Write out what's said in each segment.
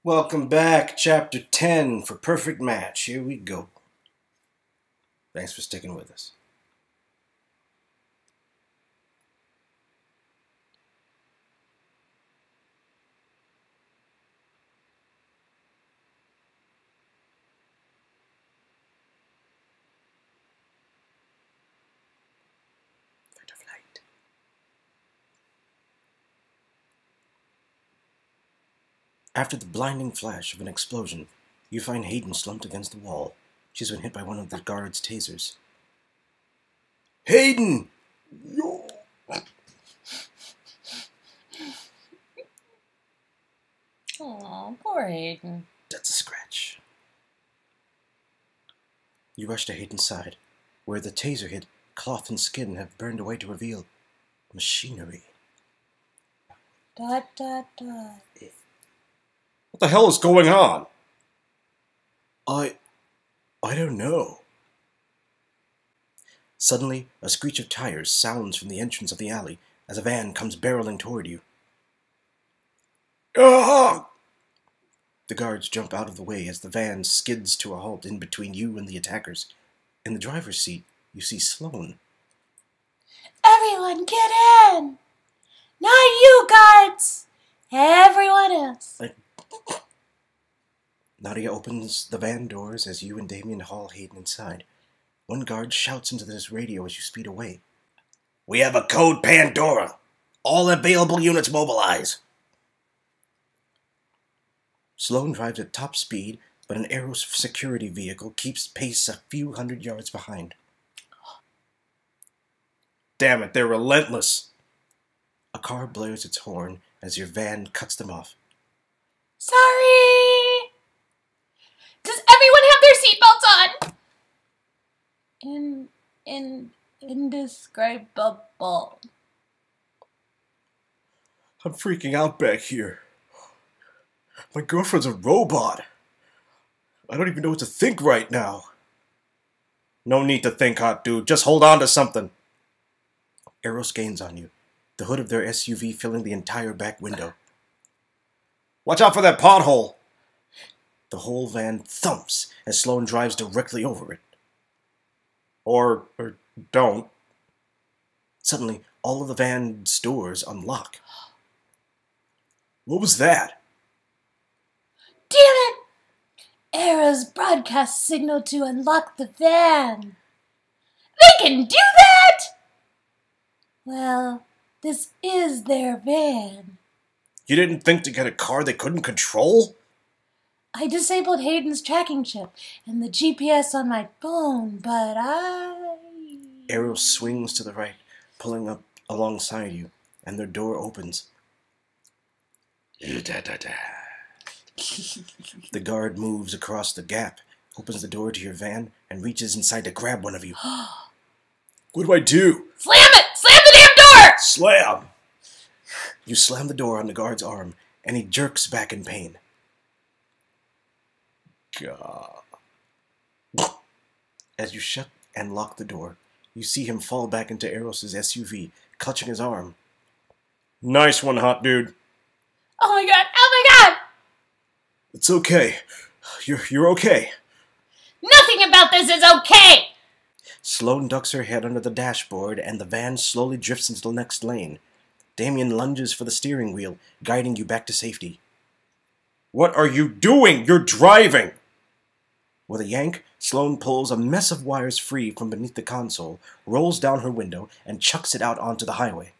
Welcome back, Chapter 10 for Perfect Match. Here we go. Thanks for sticking with us. Threat of light. After the blinding flash of an explosion, you find Hayden slumped against the wall. She's been hit by one of the guard's tasers. Hayden! Yo! Aw, poor Hayden. That's a scratch. You rush to Hayden's side. Where the taser hit, cloth and skin have burned away to reveal machinery. Dot, dot, dot. What the hell is going on? I don't know. Suddenly, a screech of tires sounds from the entrance of the alley as a van comes barreling toward you. Ah! The guards jump out of the way as the van skids to a halt in between you and the attackers. In the driver's seat, you see Sloan. Everyone get in! Not you, guards! Everyone else. Nadia opens the van doors as you and Damien haul Hayden inside. One guard shouts into this radio as you speed away. We have a code Pandora. All available units mobilize. Sloan drives at top speed, but an Aero security vehicle keeps pace a few hundred yards behind. Damn it, they're relentless. A car blares its horn as your van cuts them off. Sorry! Does everyone have their seatbelts on? Indescribable. I'm freaking out back here. My girlfriend's a robot. I don't even know what to think right now. No need to think, hot dude. Just hold on to something. Eros gains on you, the hood of their SUV filling the entire back window. Watch out for that pothole! The whole van thumps as Sloan drives directly over it. Or don't. Suddenly, all of the van's doors unlock. What was that? Damn it! Era's broadcast signal to unlock the van. They can do that? Well, this is their van. You didn't think to get a car they couldn't control? I disabled Hayden's tracking chip and the GPS on my phone, but Arrow swings to the right, pulling up alongside you, and their door opens. The guard moves across the gap, opens the door to your van, and reaches inside to grab one of you. What do I do? Slam it! Slam the damn door! Slam! You slam the door on the guard's arm, and he jerks back in pain. God. As you shut and lock the door, you see him fall back into Eros's SUV, clutching his arm. Nice one, hot dude. Oh my god! Oh my god! It's okay. You're okay. Nothing about this is okay! Sloan ducks her head under the dashboard, and the van slowly drifts into the next lane. Damien lunges for the steering wheel, guiding you back to safety. What are you doing? You're driving! With a yank, Sloan pulls a mess of wires free from beneath the console, rolls down her window, and chucks it out onto the highway.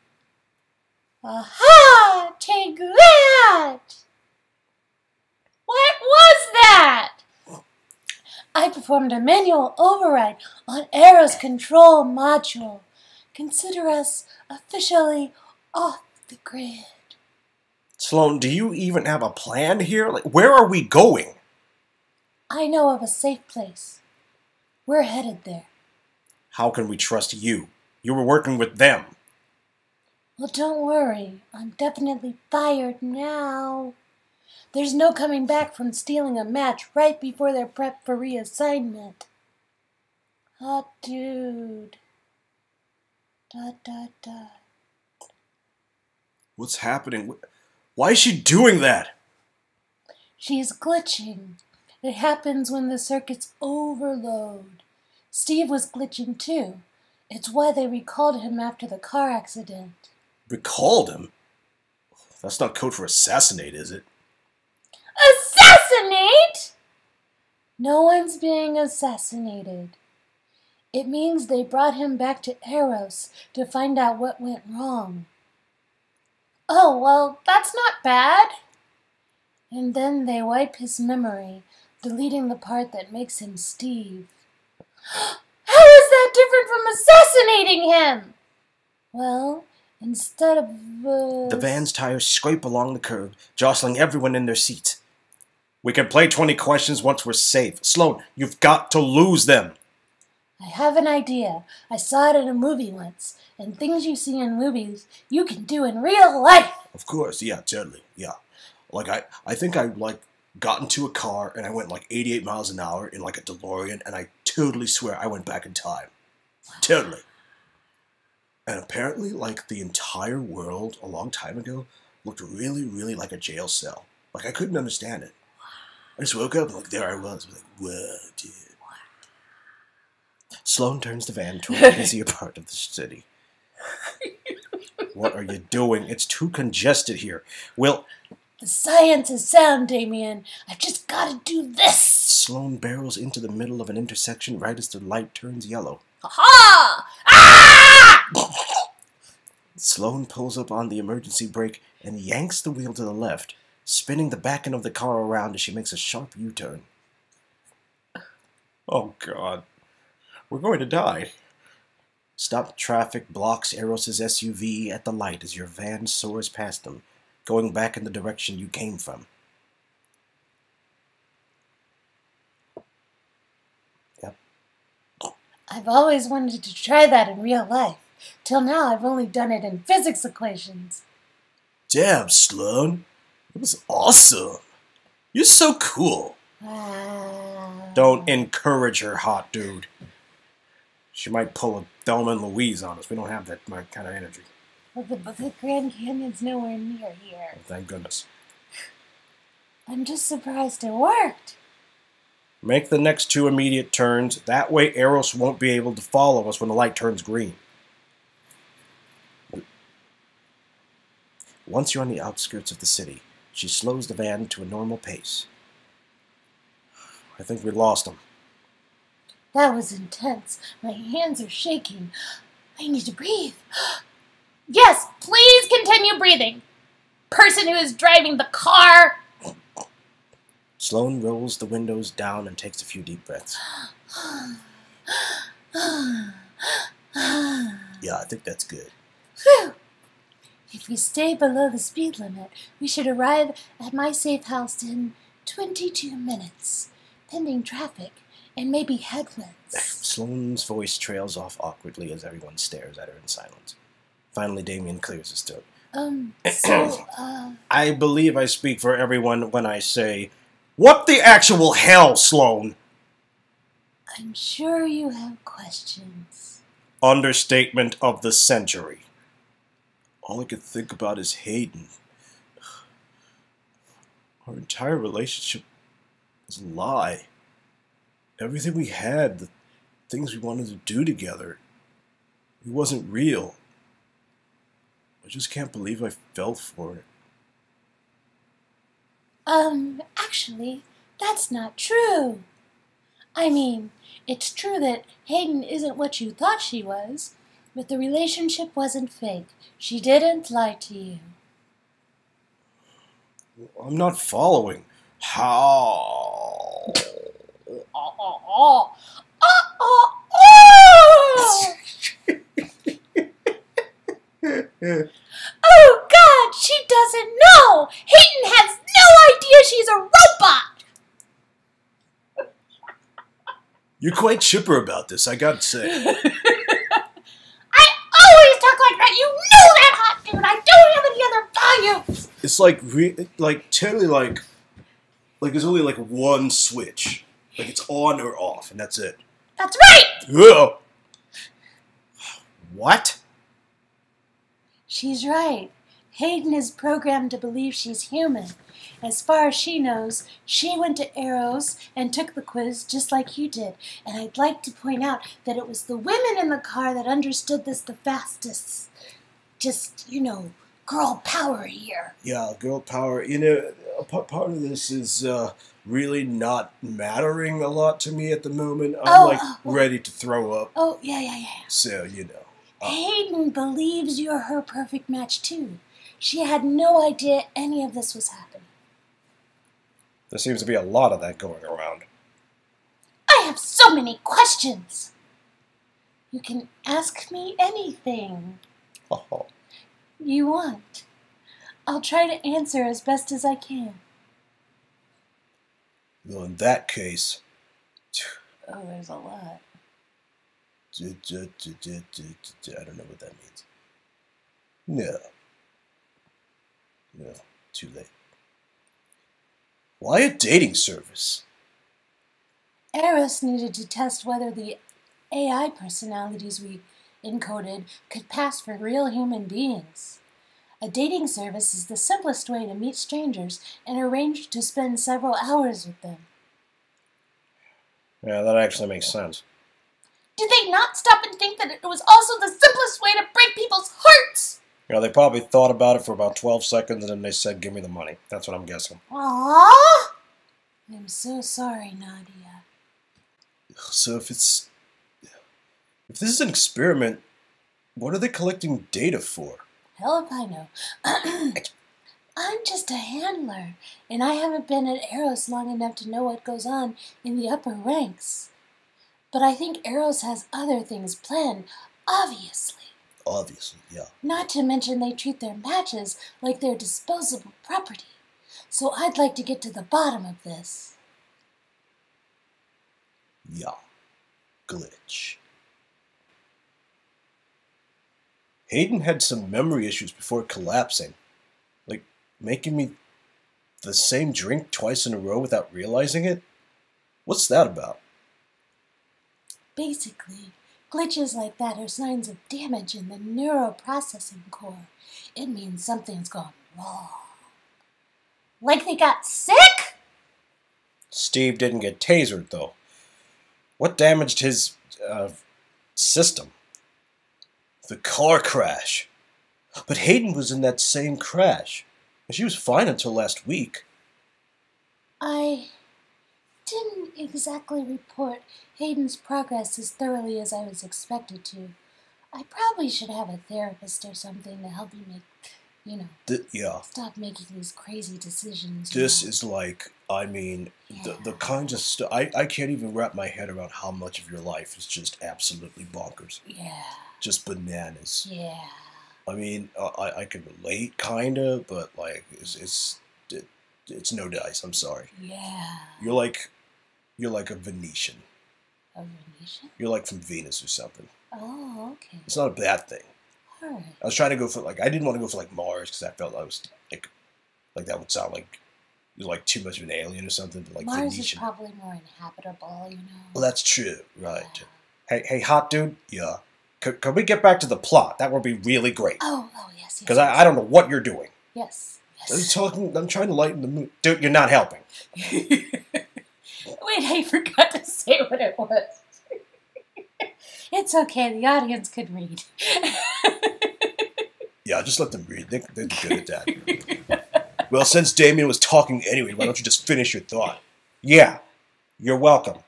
Aha! Take that! What was that? I performed a manual override on Era's control module. Consider us officially off the grid. Sloan, do you even have a plan here? Where are we going? I know of a safe place. We're headed there. How can we trust you? You were working with them. Well, don't worry. I'm definitely fired now. There's no coming back from stealing a match right before they're prepped for reassignment. Hot dude. Dot, dot, dot. What's happening? Why is she doing that? She's glitching. It happens when the circuits overload. Steve was glitching too. It's why they recalled him after the car accident. Recalled him? That's not code for assassinate, is it? Assassinate? No one's being assassinated. It means they brought him back to Eros to find out what went wrong. Oh, well, that's not bad. And then they wipe his memory, deleting the part that makes him Steve. How is that different from assassinating him? Well, instead of... The van's tires scrape along the curb, jostling everyone in their seats. We can play 20 questions once we're safe. Sloan, you've got to lose them. I have an idea. I saw it in a movie once, and things you see in movies, you can do in real life. Of course, yeah, totally, yeah. Like, I think I, got into a car, and I went, 88 miles an hour in, a DeLorean, and I totally swear I went back in time. Totally. And apparently, the entire world, a long time ago, looked really, really like a jail cell. I couldn't understand it. I just woke up, and, there I was. Whoa, dude. Sloan turns the van toward the busier part of the city. What are you doing? It's too congested here. The science is sound, Damien. I've just got to do this. Sloan barrels into the middle of an intersection right as the light turns yellow. Ha-ha! Ah! Sloan pulls up on the emergency brake and yanks the wheel to the left, spinning the back end of the car around as she makes a sharp U-turn. Oh, God. We're going to die. Stopped traffic blocks Eros' SUV at the light as your van soars past them, going back in the direction you came from. Yep. I've always wanted to try that in real life. Till now, I've only done it in physics equations. Damn, Sloan. It was awesome. You're so cool. Don't encourage her, hot dude. She might pull a Thelma and Louise on us. We don't have that kind of energy. But the Grand Canyon's nowhere near here. Oh, thank goodness. I'm just surprised it worked. Make the next 2 immediate turns. That way Eros won't be able to follow us when the light turns green. Once you're on the outskirts of the city, she slows the van to a normal pace. I think we lost him. That was intense. My hands are shaking. I need to breathe. Yes, please continue breathing. Person who is driving the car. Sloan rolls the windows down and takes a few deep breaths. Yeah, I think that's good. Whew. If we stay below the speed limit, we should arrive at my safe house in 22 minutes, pending traffic and maybe headwinds. Sloan's voice trails off awkwardly as everyone stares at her in silence. Finally, Damien clears his throat. I believe I speak for everyone when I say, what the actual hell, Sloan? I'm sure you have questions. Understatement of the century. All I could think about is Hayden. Our entire relationship was a lie. Everything we had, the things we wanted to do together, it wasn't real. I just can't believe I fell for it. Actually, that's not true. I mean, it's true that Hayden isn't what you thought she was, but the relationship wasn't fake. She didn't lie to you. I'm not following. How? Oh, God, she doesn't know! Hayden has no idea she's a robot! You're quite chipper about this, I gotta say. I always talk like that! You know that, hot dude! I don't have any other values! It's totally there's only one switch. It's on or off, and that's it. That's right! Ugh. What? She's right. Hayden is programmed to believe she's human. As far as she knows, she went to Arrows and took the quiz just like you did. And I'd like to point out that it was the women in the car that understood this the fastest. Just, girl power here. Yeah, girl power. Part of this is really not mattering a lot to me at the moment. I'm ready to throw up. Oh, yeah. So, Hayden believes you're her perfect match, too. She had no idea any of this was happening. There seems to be a lot of that going around. I have so many questions. You can ask me anything you want. I'll try to answer as best as I can. Well, in that case... Oh, there's a lot. I don't know what that means. No, too late. Why a dating service? Eris needed to test whether the AI personalities we encoded could pass for real human beings. A dating service is the simplest way to meet strangers and arrange to spend several hours with them. Yeah, that actually makes sense. Did they not stop and think that it was also the simplest way to break people's hearts? They probably thought about it for about 12 seconds and then they said, give me the money. That's what I'm guessing. Aww! I'm so sorry, Nadia. So if this is an experiment, what are they collecting data for? Hell if I know. I'm just a handler, and I haven't been at Arrows long enough to know what goes on in the upper ranks. But I think Arrows has other things planned, obviously. Obviously, yeah. Not to mention they treat their matches like they're disposable property. So I'd like to get to the bottom of this. Yeah. Glitch. Hayden had some memory issues before collapsing. Like, making me the same drink twice in a row without realizing it? What's that about? Basically, glitches like that are signs of damage in the neuroprocessing core. It means something's gone wrong. Like they got sick? Steve didn't get tasered, though. What damaged his, system? The car crash. But Hayden was in that same crash. And she was fine until last week. I didn't exactly report Hayden's progress as thoroughly as I was expected to. I probably should have a therapist or something to help me make, stop making these crazy decisions. This is like, the kinds of stuff, I can't even wrap my head around how much of your life is just absolutely bonkers. Yeah. Just bananas. Yeah. I can relate, kinda, but it's no dice. I'm sorry. Yeah. You're like a Venetian. A Venetian? You're like from Venus or something. Oh, okay. It's not a bad thing. All right. I was trying to go for I didn't want to go for Mars because I felt I was like that would sound like you're like too much of an alien or something. But Mars Venetian. is probably more inhabitable, Well, that's true, right? Yeah. Hey, hot dude. Yeah. Could we get back to the plot? That would be really great. Oh, yes. Because I don't know what you're doing. Yes. I'm trying to lighten the mood. Dude, you're not helping. Wait, I forgot to say what it was. It's okay, the audience could read. Yeah, just let them read. They're good at that. Well, since Damien was talking anyway, why don't you just finish your thought? Yeah, you're welcome.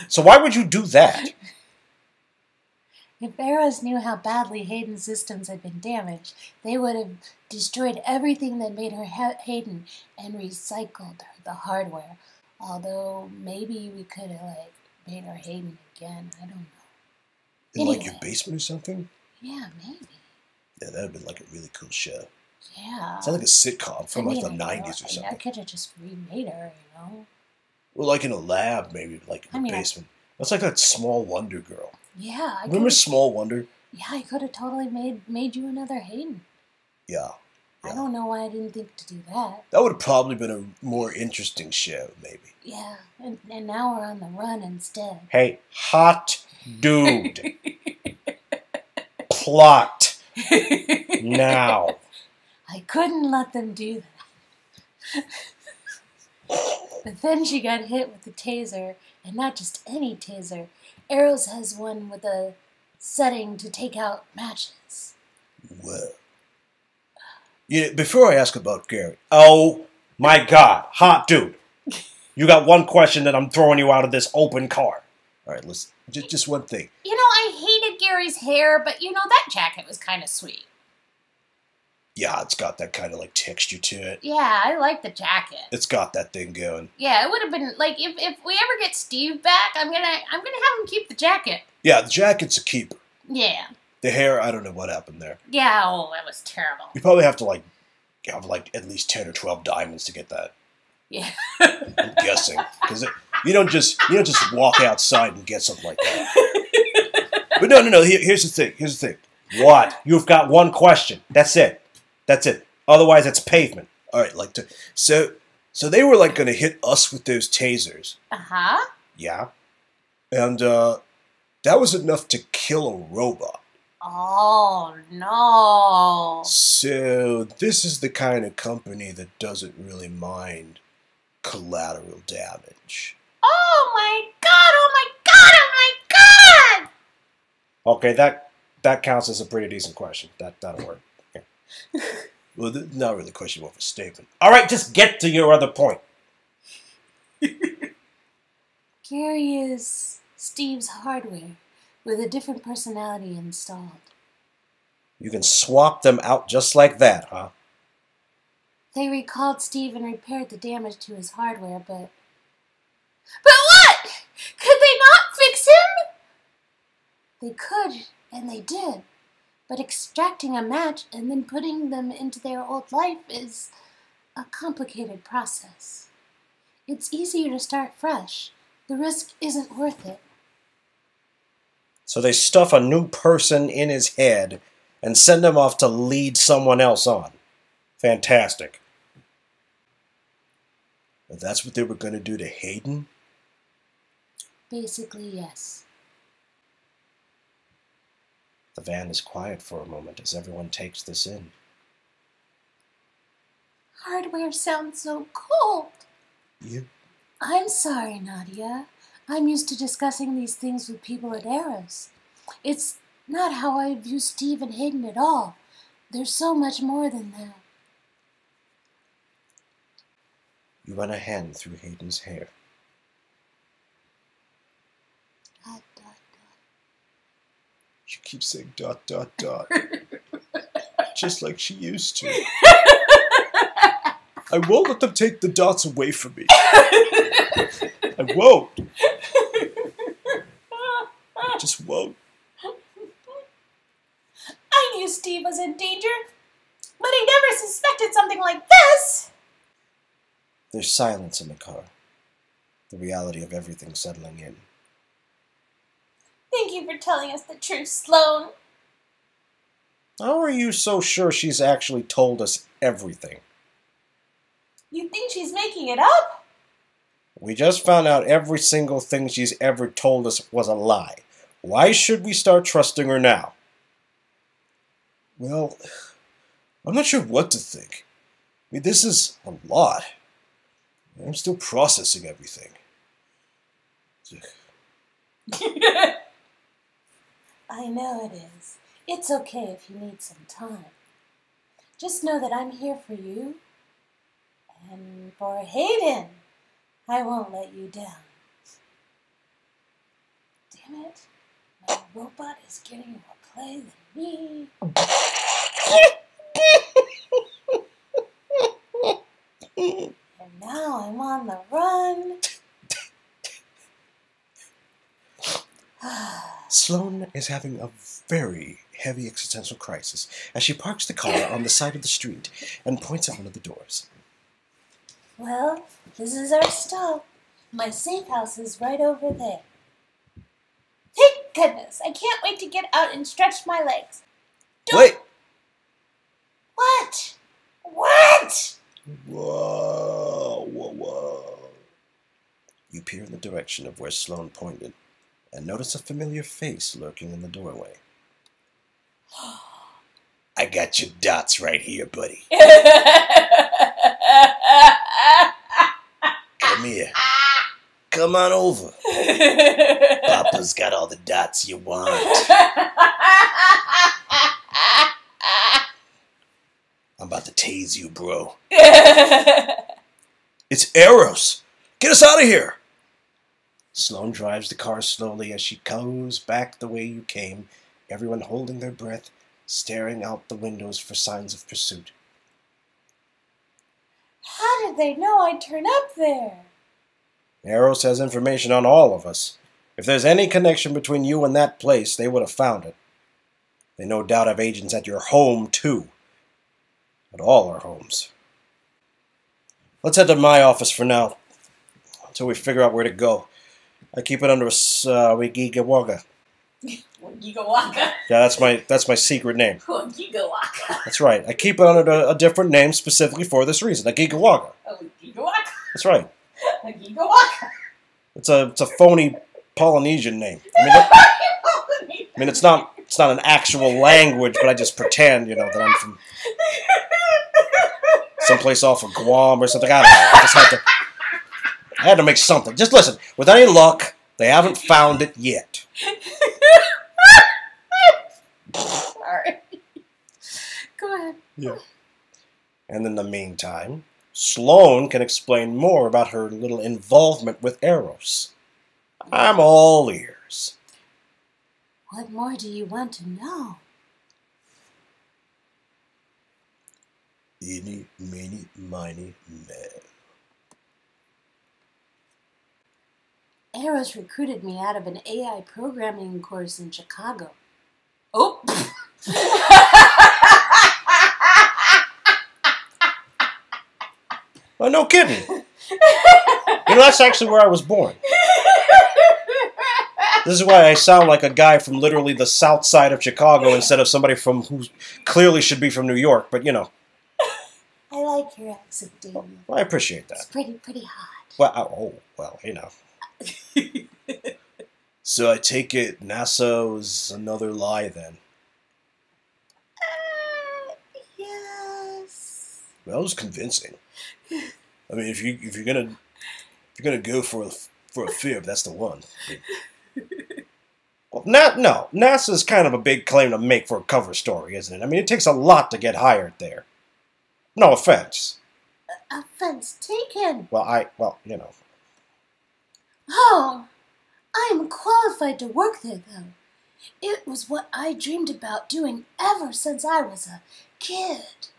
So why would you do that? If Arrows knew how badly Hayden's systems had been damaged, they would have destroyed everything that made her Hayden and recycled the hardware. Although maybe we could have made her Hayden again. I don't know. In your basement or something? Yeah, maybe. Yeah, that would have been a really cool show. Yeah. It's like a sitcom from the 90s or something. I could have just remade her, Well, in a lab, maybe, in the basement. That's like that Small Wonder girl. Yeah. Remember Small Wonder? Yeah, I could have totally made you another Hayden. Yeah. I don't know why I didn't think to do that. That would have probably been a more interesting show, maybe. Yeah, and now we're on the run instead. Hey, hot dude. Plot. Now. I couldn't let them do that. But then she got hit with the taser, and not just any taser. Arrows has one with a setting to take out matches. Well, yeah, before I ask about Gary, oh my God, hot dude, you got one question that I'm throwing you out of this open car. All right, listen, just one thing. You know, I hated Gary's hair, but you know, that jacket was kind of sweet. Yeah, it's got that kind of like texture to it. Yeah, I like the jacket. It's got that thing going. Yeah, it would have been like if we ever get Steve back, I'm gonna have him keep the jacket. Yeah, the jacket's a keeper. Yeah. The hair, I don't know what happened there. Yeah, oh, that was terrible. You probably have to like have like at least 10 or 12 diamonds to get that. Yeah. I'm guessing because you don't just walk outside and get something like that. But no. Here's the thing. Here's the thing. What? You've got one question. That's it. That's it. Otherwise, it's pavement. All right. So they were like going to hit us with those tasers. Uh-huh. Yeah. And that was enough to kill a robot. Oh, no. So this is the kind of company that doesn't really mind collateral damage. Oh my god, oh my god, oh my god! Okay, that counts as a pretty decent question. That'll work. Okay. Well, not really a question, more of a statement. All right, just get to your other point. Gary is Steve's hardware with a different personality installed. You can swap them out just like that, huh? They recalled Steve and repaired the damage to his hardware, but... But what? Could they not fix him? They could, and they did. But extracting a match and then putting them into their old life is a complicated process. It's easier to start fresh. The risk isn't worth it. So they stuff a new person in his head and send him off to lead someone else on. Fantastic. But that's what they were going to do to Hayden? Basically, yes. The van is quiet for a moment as everyone takes this in. Hardware sounds so cold. I'm sorry, Nadia. I'm used to discussing these things with people at Eris. It's not how I view Steve and Hayden at all. There's so much more than that. You run a hand through Hayden's hair. Dot, dot, dot. She keeps saying ... Just like she used to. I won't let them take the dots away from me. I won't. I just won't. I knew Steve was in danger, but I never suspected something like this. There's silence in the car. The reality of everything settling in. Thank you for telling us the truth, Sloane. How are you so sure she's actually told us everything? You think she's making it up? We just found out every single thing she's ever told us was a lie. Why should we start trusting her now? Well, I'm not sure what to think. I mean, this is a lot. I'm still processing everything. I know it is. It's okay if you need some time. Just know that I'm here for you. And for Hayden, I won't let you down. Damn it. My robot is getting more play than me. And now I'm on the run. Sloane is having a very heavy existential crisis as she parks the car on the side of the street and points at one of the doors. Well, this is our stop. My safe house is right over there. Thank goodness! I can't wait to get out and stretch my legs. Wait! What? What? Whoa. You peer in the direction of where Sloane pointed and notice a familiar face lurking in the doorway. I got your dots right here, buddy. Come here. Come on over. Papa's got all the dots you want. I'm about to tase you, bro. It's Eros. Get us out of here. Sloane drives the car slowly as she goes back the way you came, everyone holding their breath, staring out the windows for signs of pursuit. How did they know I'd turn up there? Eros has information on all of us. If there's any connection between you and that place, they would have found it. They no doubt have agents at your home, too. At all our homes. Let's head to my office for now, until we figure out where to go. I keep it under a Wigigawaka. Wigigawaka? Yeah, that's my secret name. Wigigawaka. That's right. I keep it under a different name specifically for this reason. A Gigawaka. A Wigigawaka? That's right. A Gigawaka. It's a phony Polynesian name. It's not an actual language, but I just pretend, that I'm from someplace off of Guam or something. I don't know. I had to make something. Just listen. With any luck, they haven't found it yet. Sorry. Go ahead. Yeah. And in the meantime, Sloane can explain more about her little involvement with Eros. I'm all ears. What more do you want to know? Eeny, meeny, miny, moe. Eros recruited me out of an AI programming course in Chicago. Oh! Oh, no kidding. That's actually where I was born. This is why I sound like a guy from literally the south side of Chicago instead of somebody from who clearly should be from New York, but I like your accent, Daniel. Well, I appreciate that. It's pretty hot. Well, So I take it NASA was another lie then. Yes. Well, that was convincing. I mean, if you're gonna go for a fib, that's the one. Well, no. NASA's kind of a big claim to make for a cover story, isn't it? I mean, it takes a lot to get hired there. No offense. Offense taken. Well. Oh, I am qualified to work there, though. It was what I dreamed about doing ever since I was a kid. ...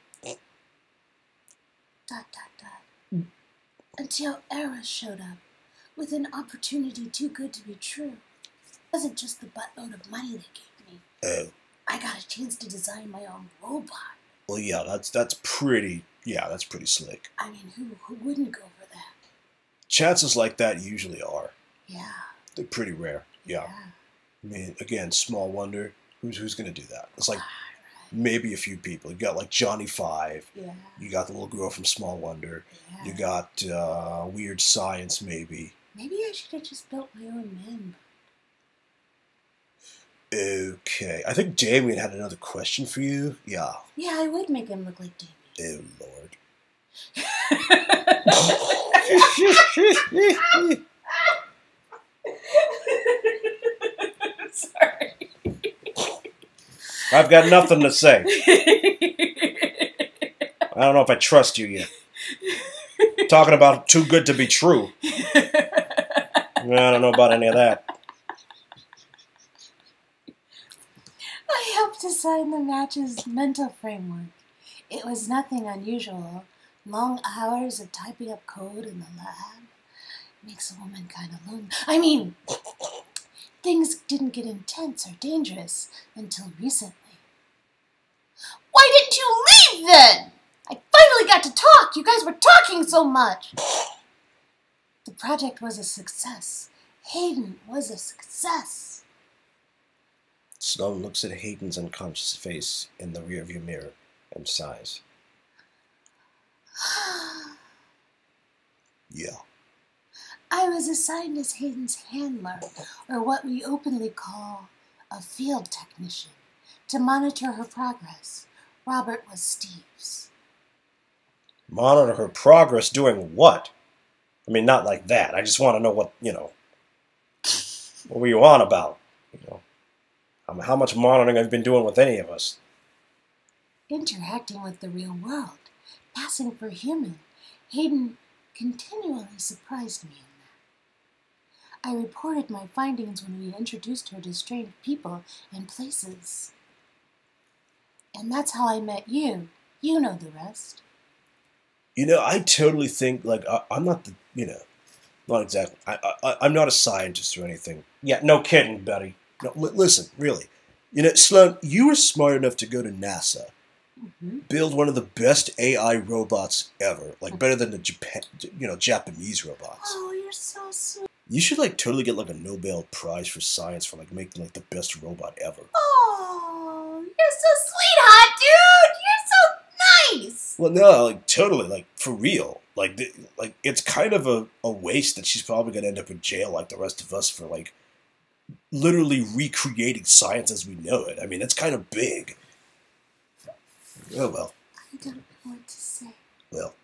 Until Eros showed up, with an opportunity too good to be true. It wasn't just the buttload of money they gave me. Oh. I got a chance to design my own robot. Well, yeah, that's pretty slick. I mean, who wouldn't go for that? Chances like that usually are. Yeah. They're pretty rare. Yeah. I mean, again, small wonder. Who's gonna do that? It's like maybe a few people. You got like Johnny Five. Yeah. You got the little girl from Small Wonder. Yeah. You got Weird Science, maybe. Maybe I should have just built my own man. Okay. I think Damien had another question for you. Yeah. Yeah, I would make him look like Damien. Oh, Lord. Sorry. I've got nothing to say. I don't know if I trust you yet. Talking about too good to be true. I don't know about any of that. I helped design the match's mental framework. It was nothing unusual. Long hours of typing up code in the lab makes a woman kind of lonely. I mean, things didn't get intense or dangerous until recently. Why didn't you leave then? I finally got to talk. You guys were talking so much. The project was a success. Hayden was a success. Sloane looks at Hayden's unconscious face in the rearview mirror and sighs. Yeah. I was assigned as Hayden's handler, or what we openly call a field technician, to monitor her progress, Robert was Steve's. Monitor her progress doing what? I mean, not like that. I just want to know what were you on about? How much monitoring have you been doing with any of us? Interacting with the real world, passing for human. Hayden continually surprised me in that. I reported my findings when we introduced her to strange people and places. And that's how I met you. You know the rest. I totally think, I'm not not exactly. I'm not a scientist or anything. Yeah, no kidding, buddy. No, listen, really. Sloan, you were smart enough to go to NASA, build one of the best AI robots ever, better than the Japanese robots. Oh, you're so sweet. You should totally get a Nobel Prize for science for making the best robot ever. Oh, you're so sweetheart, dude. You're so nice. Well, no, totally, for real. It's kind of a waste that she's probably gonna end up in jail like the rest of us for literally recreating science as we know it. I mean, it's kind of big. Oh well. I don't know what to say. Well,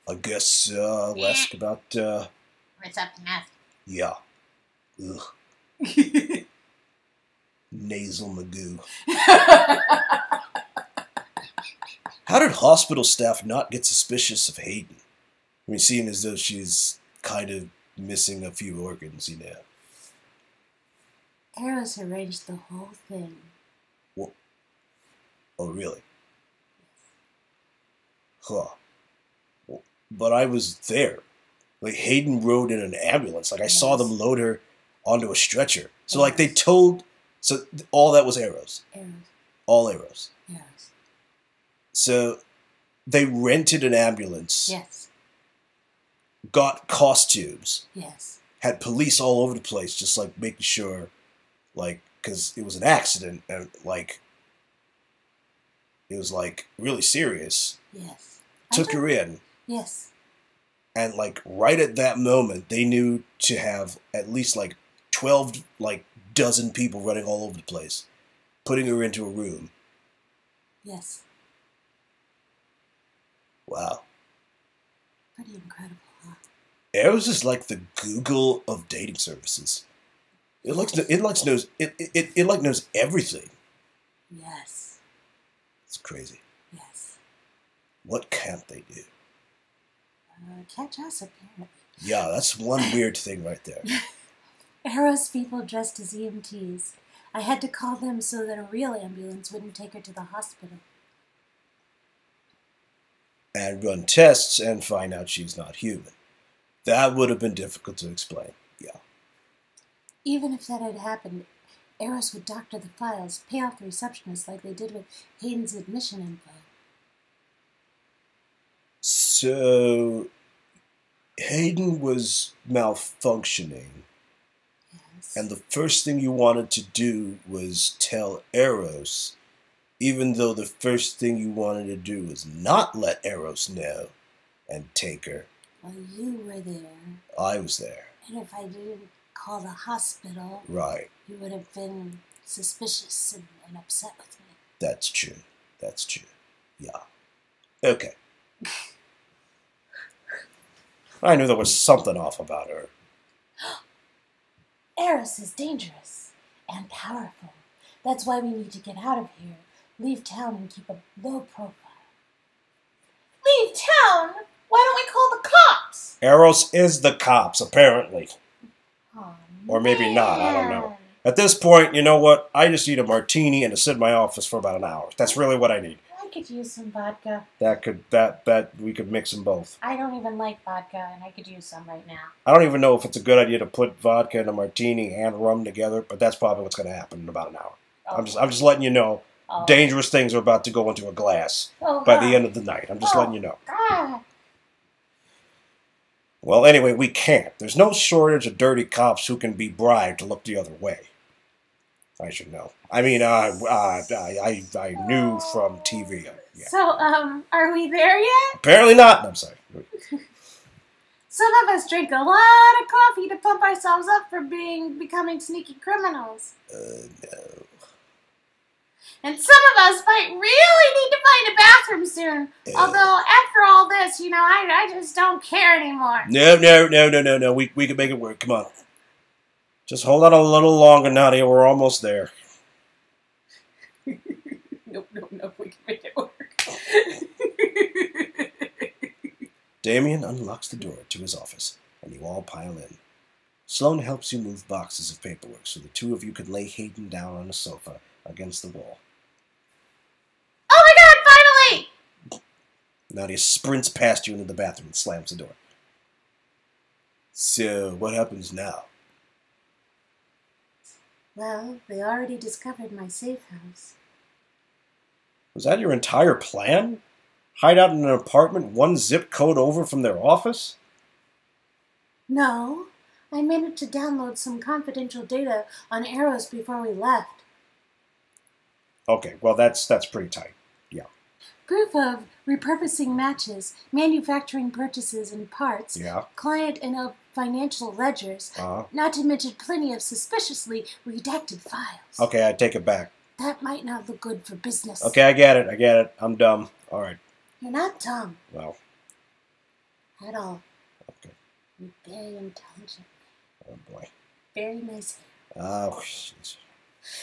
I guess I'll ask about. What's up, Tanise? Yeah. Ugh. Nasal Magoo. How did hospital staff not get suspicious of Hayden? I mean, seeing as though she's kind of missing a few organs, Eros arranged the whole thing. Well, oh, really? Huh. Well, but I was there. Hayden rode in an ambulance. I saw them load her onto a stretcher. So, they told... So, all that was Eros. Eros. All Eros. Eros. So, they rented an ambulance. Yes. Got costumes. Yes. Had police all over the place, just making sure, because it was an accident and it was really serious. Yes. Took her in. Yes. And right at that moment, they knew to have at least 12 dozen people running all over the place, putting her into a room. Yes. Wow. Pretty incredible, huh? Eros is the Google of dating services. It knows everything. Yes. It's crazy. Yes. What can't they do? Catch us, apparently. Yeah, that's one weird thing right there. Eros people dressed as EMTs. I had to call them so that a real ambulance wouldn't take her to the hospital. And run tests and find out she's not human. That would have been difficult to explain, yeah. Even if that had happened, Eros would doctor the files, pay off the receptionist like they did with Hayden's admission info. So, Hayden was malfunctioning. Yes. And the first thing you wanted to do was tell Eros, even though the first thing you wanted to do was not let Eros know and take her. Well, you were there. I was there. And if I didn't call the hospital, Right. you would have been suspicious and upset with me. That's true. That's true. Yeah. Okay. I knew there was something off about her. Eros is dangerous and powerful. That's why we need to get out of here. Leave town and keep a low profile. Leave town? Why don't we call the cops? Eros is the cops, apparently. Oh, Or maybe not, I don't know. At this point, you know what? I just need a martini and to sit in my office for about an hour. That's really what I need. I could use some vodka. We could mix them both. I don't even like vodka, and I could use some right now. I don't even know if it's a good idea to put vodka and a martini and rum together, but that's probably what's going to happen in about an hour. Okay. I'm just letting you know. Oh. Dangerous things are about to go into a glass Oh, by God. the end of the night. I'm just letting you know. God. Well, anyway, we can't. There's no shortage of dirty cops who can be bribed to look the other way. I should know. I mean, I knew from TV. Yeah. So, are we there yet? Apparently not. No, I'm sorry. Some of us drink a lot of coffee to pump ourselves up for becoming sneaky criminals. No. And some of us might really need to find a bathroom soon. Although, after all this, I just don't care anymore. No. We can make it work. Come on. Just hold on a little longer, Nadia. We're almost there. Nope. We can make it work. Damien unlocks the door to his office, and you all pile in. Sloane helps you move boxes of paperwork so the two of you can lay Hayden down on a sofa against the wall. Oh my god, finally! Nadia sprints past you into the bathroom and slams the door. So, what happens now? Well, they already discovered my safe house. Was that your entire plan? Hide out in an apartment one zip code over from their office? No, I managed to download some confidential data on Arrows before we left. Okay, well that's pretty tight. Yeah. Proof of repurposing matches, manufacturing purchases and parts, Yeah. client and financial ledgers, not to mention plenty of suspiciously redacted files. Okay, I take it back. That might not look good for business. Okay, I get it. I'm dumb. All right. You're not dumb. Well. At all. Okay. You're very intelligent. Oh, boy. Very nice hair. Oh, jeez.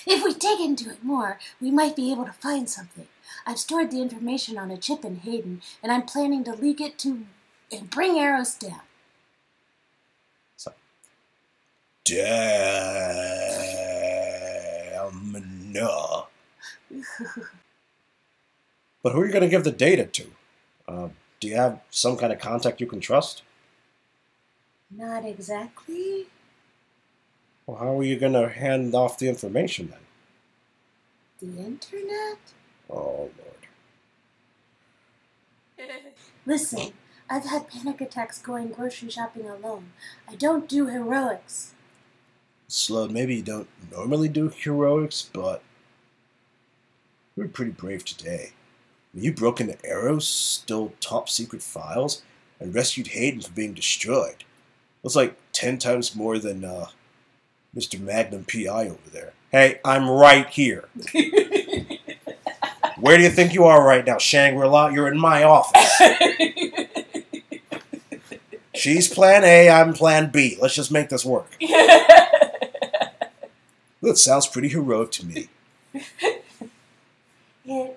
If we dig into it more, we might be able to find something. I've stored the information on a chip in Hayden, and I'm planning to leak it to and bring Arrows down. So. Damn. No. But who are you going to give the data to? Do you have some kind of contact you can trust? Not exactly. Well, how are you going to hand off the information then? The internet? Oh, Lord. Listen, I've had panic attacks going grocery shopping alone. I don't do heroics. Sloan, maybe you don't normally do heroics, but you were pretty brave today. You broke into Arrows, stole top-secret files, and rescued Hayden from being destroyed. That's like 10 times more than Mr. Magnum P.I. over there. Hey, I'm right here. Where do you think you are right now, Shangri-La? You're in my office. She's plan A, I'm plan B. Let's just make this work. That sounds pretty heroic to me. It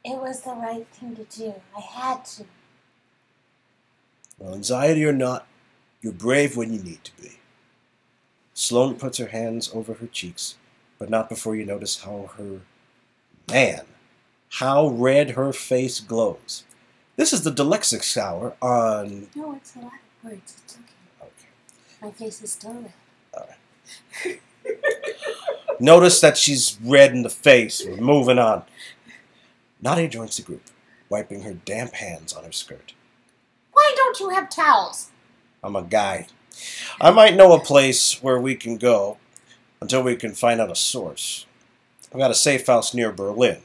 was the right thing to do. I had to. Well, anxiety or not, you're brave when you need to be. Sloane puts her hands over her cheeks, but not before you notice how red her face glows. This is the Dyslexics Hour on... No, it's a lot of words. It's okay. Okay. My face is still red. All right. Notice that she's red in the face. We're moving on. Nadia joins the group, wiping her damp hands on her skirt. Why don't you have towels? I'm a guy. I might know a place where we can go until we can find out a source. I've got a safe house near Berlin.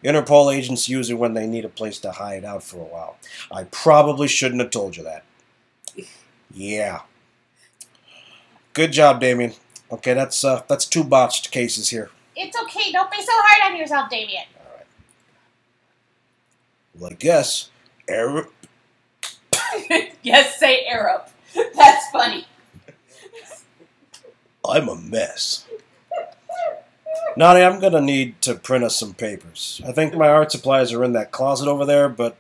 Interpol agents use it when they need a place to hide out for a while. I probably shouldn't have told you that. Yeah. Good job, Damien. Okay, that's 2 botched cases here. It's okay. Don't be so hard on yourself, Damien. All right. Well, I guess Arab. Yes, say Arab. That's funny. I'm a mess. Nadia, I'm gonna need to print us some papers. I think my art supplies are in that closet over there, but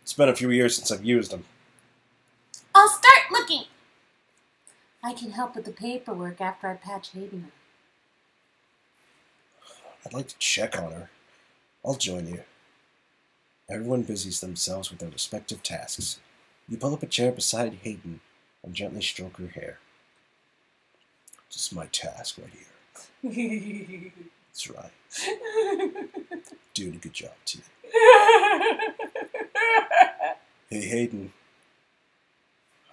it's been a few years since I've used them. I'll start looking. I can help with the paperwork after I patch Hayden up. I'd like to check on her. I'll join you. Everyone busies themselves with their respective tasks. You pull up a chair beside Hayden and gently stroke her hair. This is my task right here. That's right. Doing a good job, too. Hey, Hayden.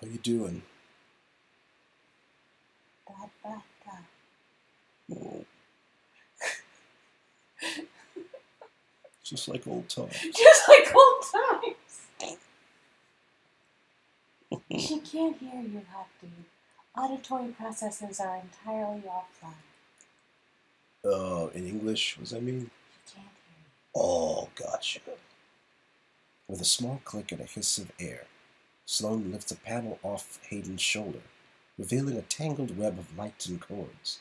How you doing? Bad. Oh. Just like old times. Just like old times. She can't hear you, hot dude. Auditory processes are entirely offline. In English, what does that mean? She can't Oh, gotcha. With a small click and a hiss of air, Sloane lifts a panel off Hayden's shoulder, revealing a tangled web of lights and cords.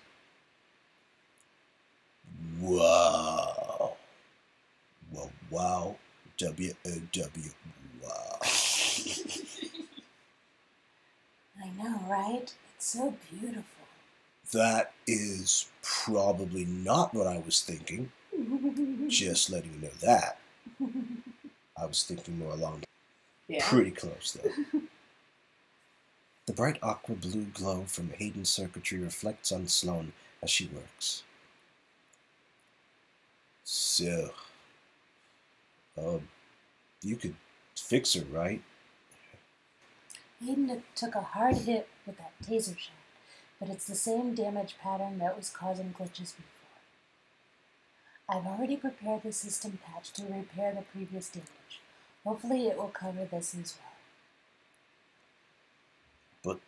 Wow. Well, wow. W-O-W. Wow. I know, right? It's so beautiful. That is probably not what I was thinking. Just letting you know that. I was thinking more along. Yeah. Pretty close, though. The bright aqua blue glow from Hayden's circuitry reflects on Sloane as she works. So, you could fix her, right? Hayden took a hard hit with that taser shot, but it's the same damage pattern that was causing glitches before. I've already prepared the system patch to repair the previous damage. Hopefully it will cover this as well. But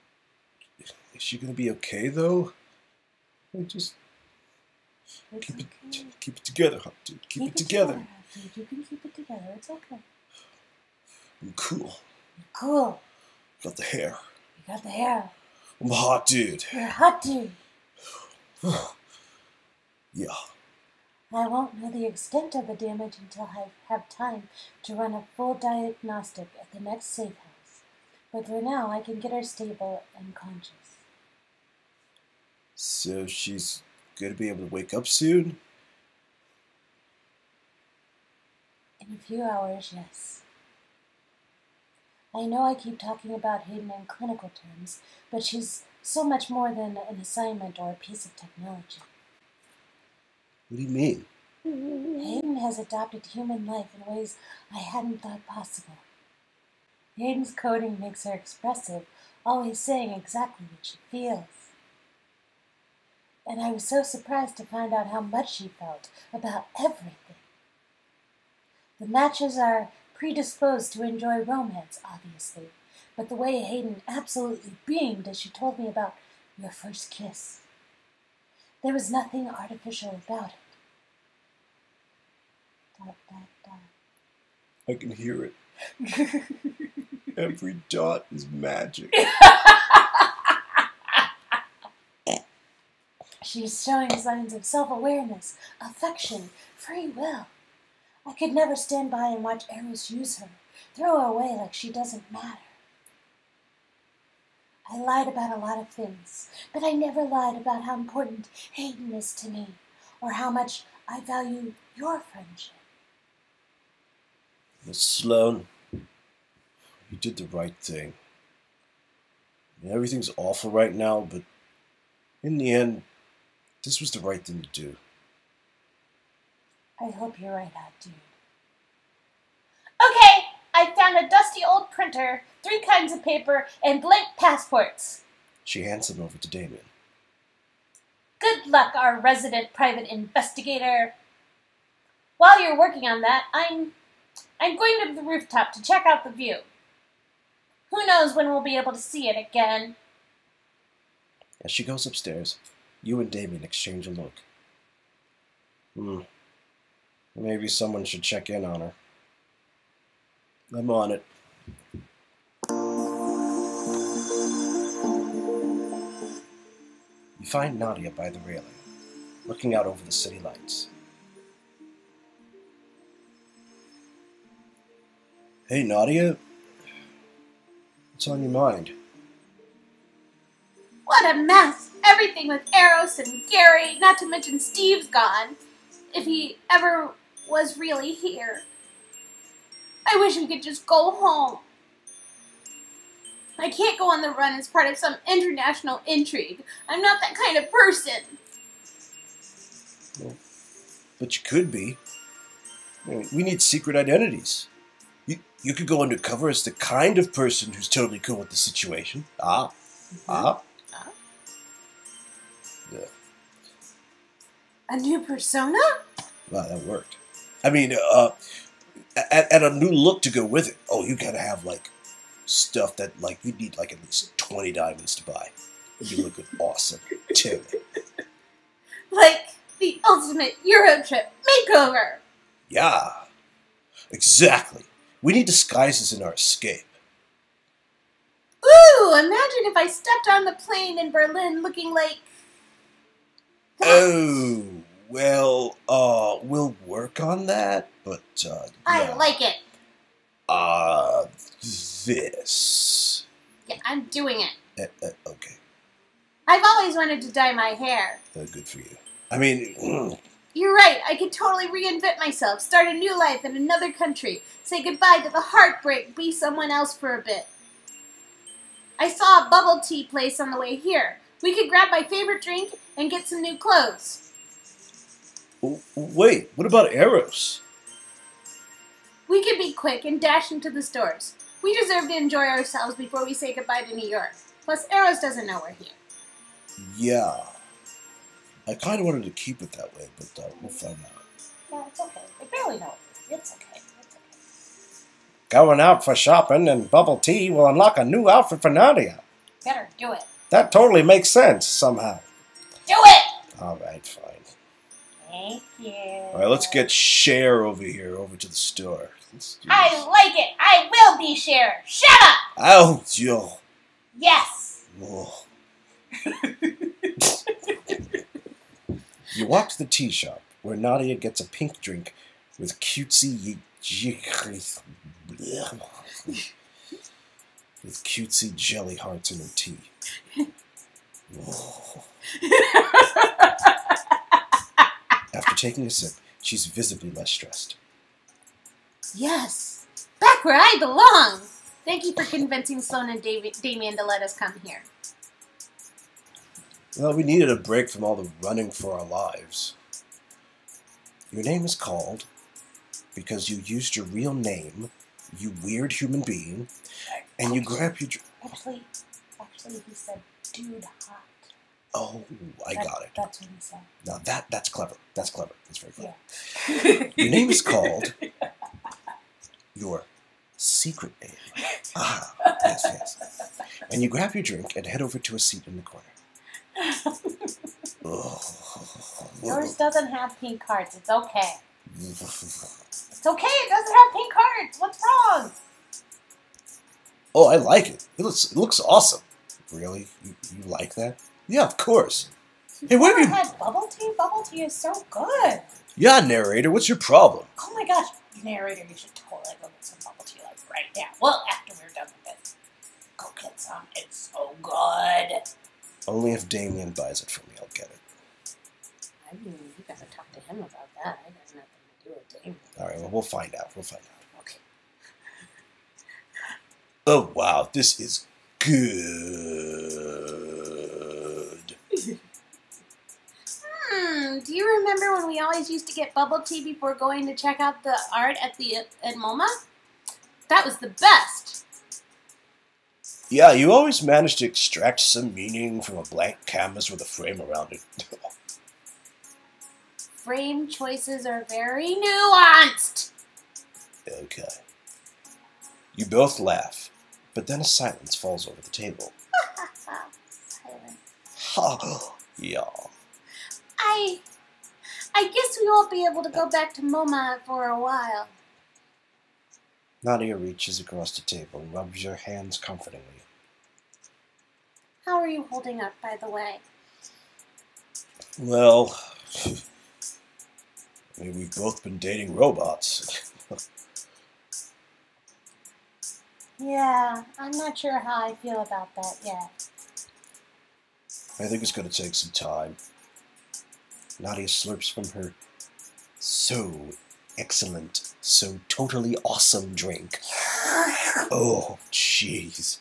is she gonna be okay, though? Just keep it together, hot dude. Keep it together. Hot dude. You can keep it together. It's okay. I'm cool. You're cool. Got the hair. You got the hair. I'm a hot dude. You're a hot dude. Yeah. I won't know the extent of the damage until I have time to run a full diagnostic at the next safe house. But for now, I can get her stable and conscious. So she's gonna be able to wake up soon? In a few hours, yes. I know I keep talking about Hayden in clinical terms, but she's so much more than an assignment or a piece of technology. What do you mean? Hayden has adopted human life in ways I hadn't thought possible. Hayden's coding makes her expressive, always saying exactly what she feels. And I was so surprised to find out how much she felt about everything. The matches are predisposed to enjoy romance, obviously, but the way Hayden absolutely beamed as she told me about your first kiss. There was nothing artificial about it. Dot, dot, dot. I can hear it. Every dot is magic. She's showing signs of self-awareness, affection, free will. I could never stand by and watch Eros use her, throw her away like she doesn't matter. I lied about a lot of things, but I never lied about how important Hayden is to me, or how much I value your friendship. Miss Sloane, you did the right thing. Everything's awful right now, but in the end, this was the right thing to do. I hope you're right, hot dude. Okay, I found a dusty old printer, 3 kinds of paper, and blank passports. She hands them over to Damien. Good luck, our resident private investigator. While you're working on that, I'm going to the rooftop to check out the view. Who knows when we'll be able to see it again. As she goes upstairs, you and Damien exchange a look. Maybe someone should check in on her. I'm on it. You find Nadia by the railing, looking out over the city lights. Hey, Nadia. What's on your mind? What a mess! Everything with Eros and Gary, not to mention Steve's gone. If he ever was really here. I wish we could just go home. I can't go on the run as part of some international intrigue. I'm not that kind of person. Well, but you could be. I mean, we need secret identities. You could go undercover as the kind of person who's totally cool with the situation. Yeah. A new persona? Wow, that worked. I mean, and a new look to go with it. Oh, you gotta have, like, stuff that, like, you'd need, like, at least 20 diamonds to buy. You'd be looking awesome, too. Like the ultimate Euro trip makeover. Yeah, exactly. We need disguises in our escape. Ooh, imagine if I stepped on the plane in Berlin looking like... Oh, well, we'll work on that, but, I like it. This. Yeah, I'm doing it. Okay. I've always wanted to dye my hair. Good for you. I mean, You're right. I could totally reinvent myself, start a new life in another country, say goodbye to the heartbreak, be someone else for a bit. I saw a bubble tea place on the way here. We could grab my favorite drink and get some new clothes. wait, what about Eros? We could be quick and dash into the stores. We deserve to enjoy ourselves before we say goodbye to New York. Plus, Eros doesn't know we're here. Yeah. I kind of wanted to keep it that way, but we'll find out. Yeah, it's okay. They barely know it. It's okay. Going out for shopping and bubble tea will unlock a new outfit for Nadia. Better do it. That totally makes sense, somehow. Do it! Alright, fine. Thank you. Alright, let's get Cher over here, over to the store. I like it. I will be Cher. Shut up! Oh, Joe. Yes. Oh. You walk to the tea shop, where Nadia gets a pink drink with cutesy jelly hearts in her tea. Oh. After taking a sip, she's visibly less stressed. Yes. Back where I belong. Thank you for convincing Sloan and Damien to let us come here. Well, we needed a break from all the running for our lives. Your name is called because you used your real name, you weird human being, and you grab your... Actually, he said, dude hot. Oh, I got it. That's what he said. Now that's clever. That's clever. That's very clever. Yeah. Your name is called your secret name. Ah, yes. And you grab your drink and head over to a seat in the corner. Yours doesn't have pink hearts. It's okay. It's okay. It doesn't have pink hearts. What's wrong? Oh, I like it. It looks awesome. Really? You like that? Yeah, of course. Hey, what have you had bubble tea? Bubble tea is so good. Yeah, narrator, what's your problem? Oh my gosh, narrator, you should totally go get some bubble tea like right now. Well, after we're done with this. Go get some. It's so good. Only if Damien buys it for me, I'll get it. I mean, you gotta talk to him about that. It has nothing to do with Damien. Alright, well, we'll find out. Okay. Oh, wow, this is good. Do you remember when we always used to get bubble tea before going to check out the art at MoMA? That was the best. Yeah, you always managed to extract some meaning from a blank canvas with a frame around it. Frame choices are very nuanced. Okay. You both laugh, but then a silence falls over the table. Silence. Ha! Yeah. I guess we won't be able to go back to MoMA for a while. Nadia reaches across the table and rubs your hands comfortingly. How are you holding up, by the way? Well, I mean, we've both been dating robots. Yeah, I'm not sure how I feel about that yet. I think it's going to take some time. Nadia slurps from her so excellent, so totally awesome drink. Oh, jeez.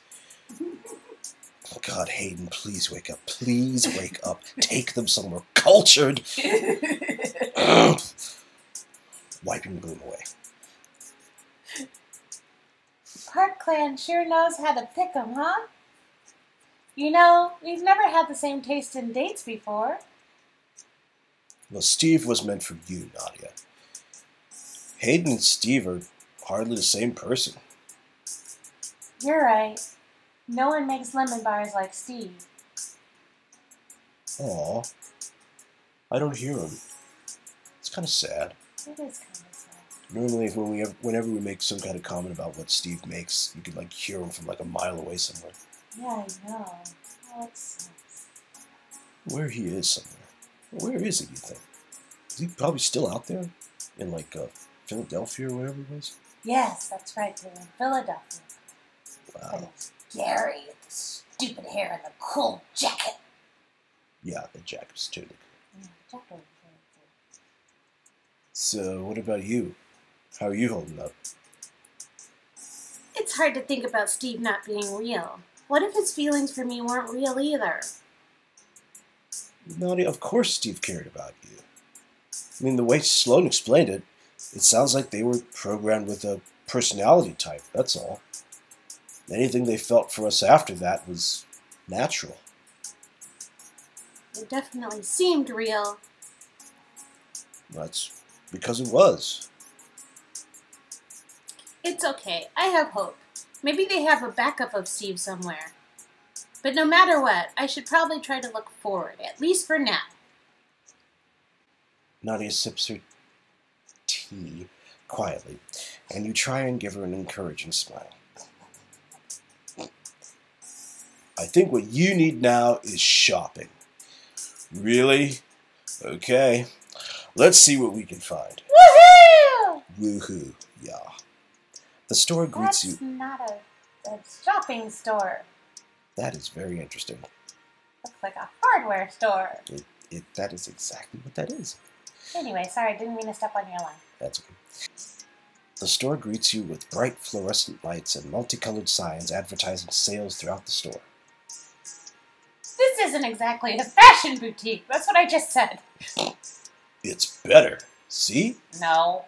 God, Hayden, please wake up. Please wake up. Take them somewhere cultured. Wiping the gloom away. Park Clan sure knows how to pick 'em, huh? You know, we've never had the same taste in dates before. Well, Steve was meant for you, Nadia. Hayden and Steve are hardly the same person. You're right. No one makes lemon bars like Steve. Aw, I don't hear him. It's kind of sad. It is kind of sad. Normally, whenever we make some kind of comment about what Steve makes, you can like hear him from like a mile away somewhere. Yeah, I know. Oh, it sucks. Where he is somewhere. Where is he, you think? Is he probably still out there? In like Philadelphia or whatever it was? Yes, that's right. They're in Philadelphia. Wow. And it's Gary with the stupid hair and the cool jacket. Yeah, the jacket's too. Yeah, jacket was really cool. So, what about you? How are you holding up? It's hard to think about Steve not being real. What if his feelings for me weren't real either? Nadia, of course Steve cared about you. I mean, the way Sloan explained it, it sounds like they were programmed with a personality type, that's all. Anything they felt for us after that was natural. It definitely seemed real. That's because it was. It's okay. I have hope. Maybe they have a backup of Steve somewhere. But no matter what, I should probably try to look forward, at least for now. Nadia sips her tea quietly, and you try and give her an encouraging smile. I think what you need now is shopping. Really? Okay. Let's see what we can find. Woohoo! Woohoo, yeah. The store greets That's you. not a shopping store. That is very interesting. Looks like a hardware store. That is exactly what that is. Anyway, sorry, I didn't mean to step on your line. That's okay. The store greets you with bright fluorescent lights and multicolored signs advertising sales throughout the store. This isn't exactly a fashion boutique. That's what I just said. It's better. See? No.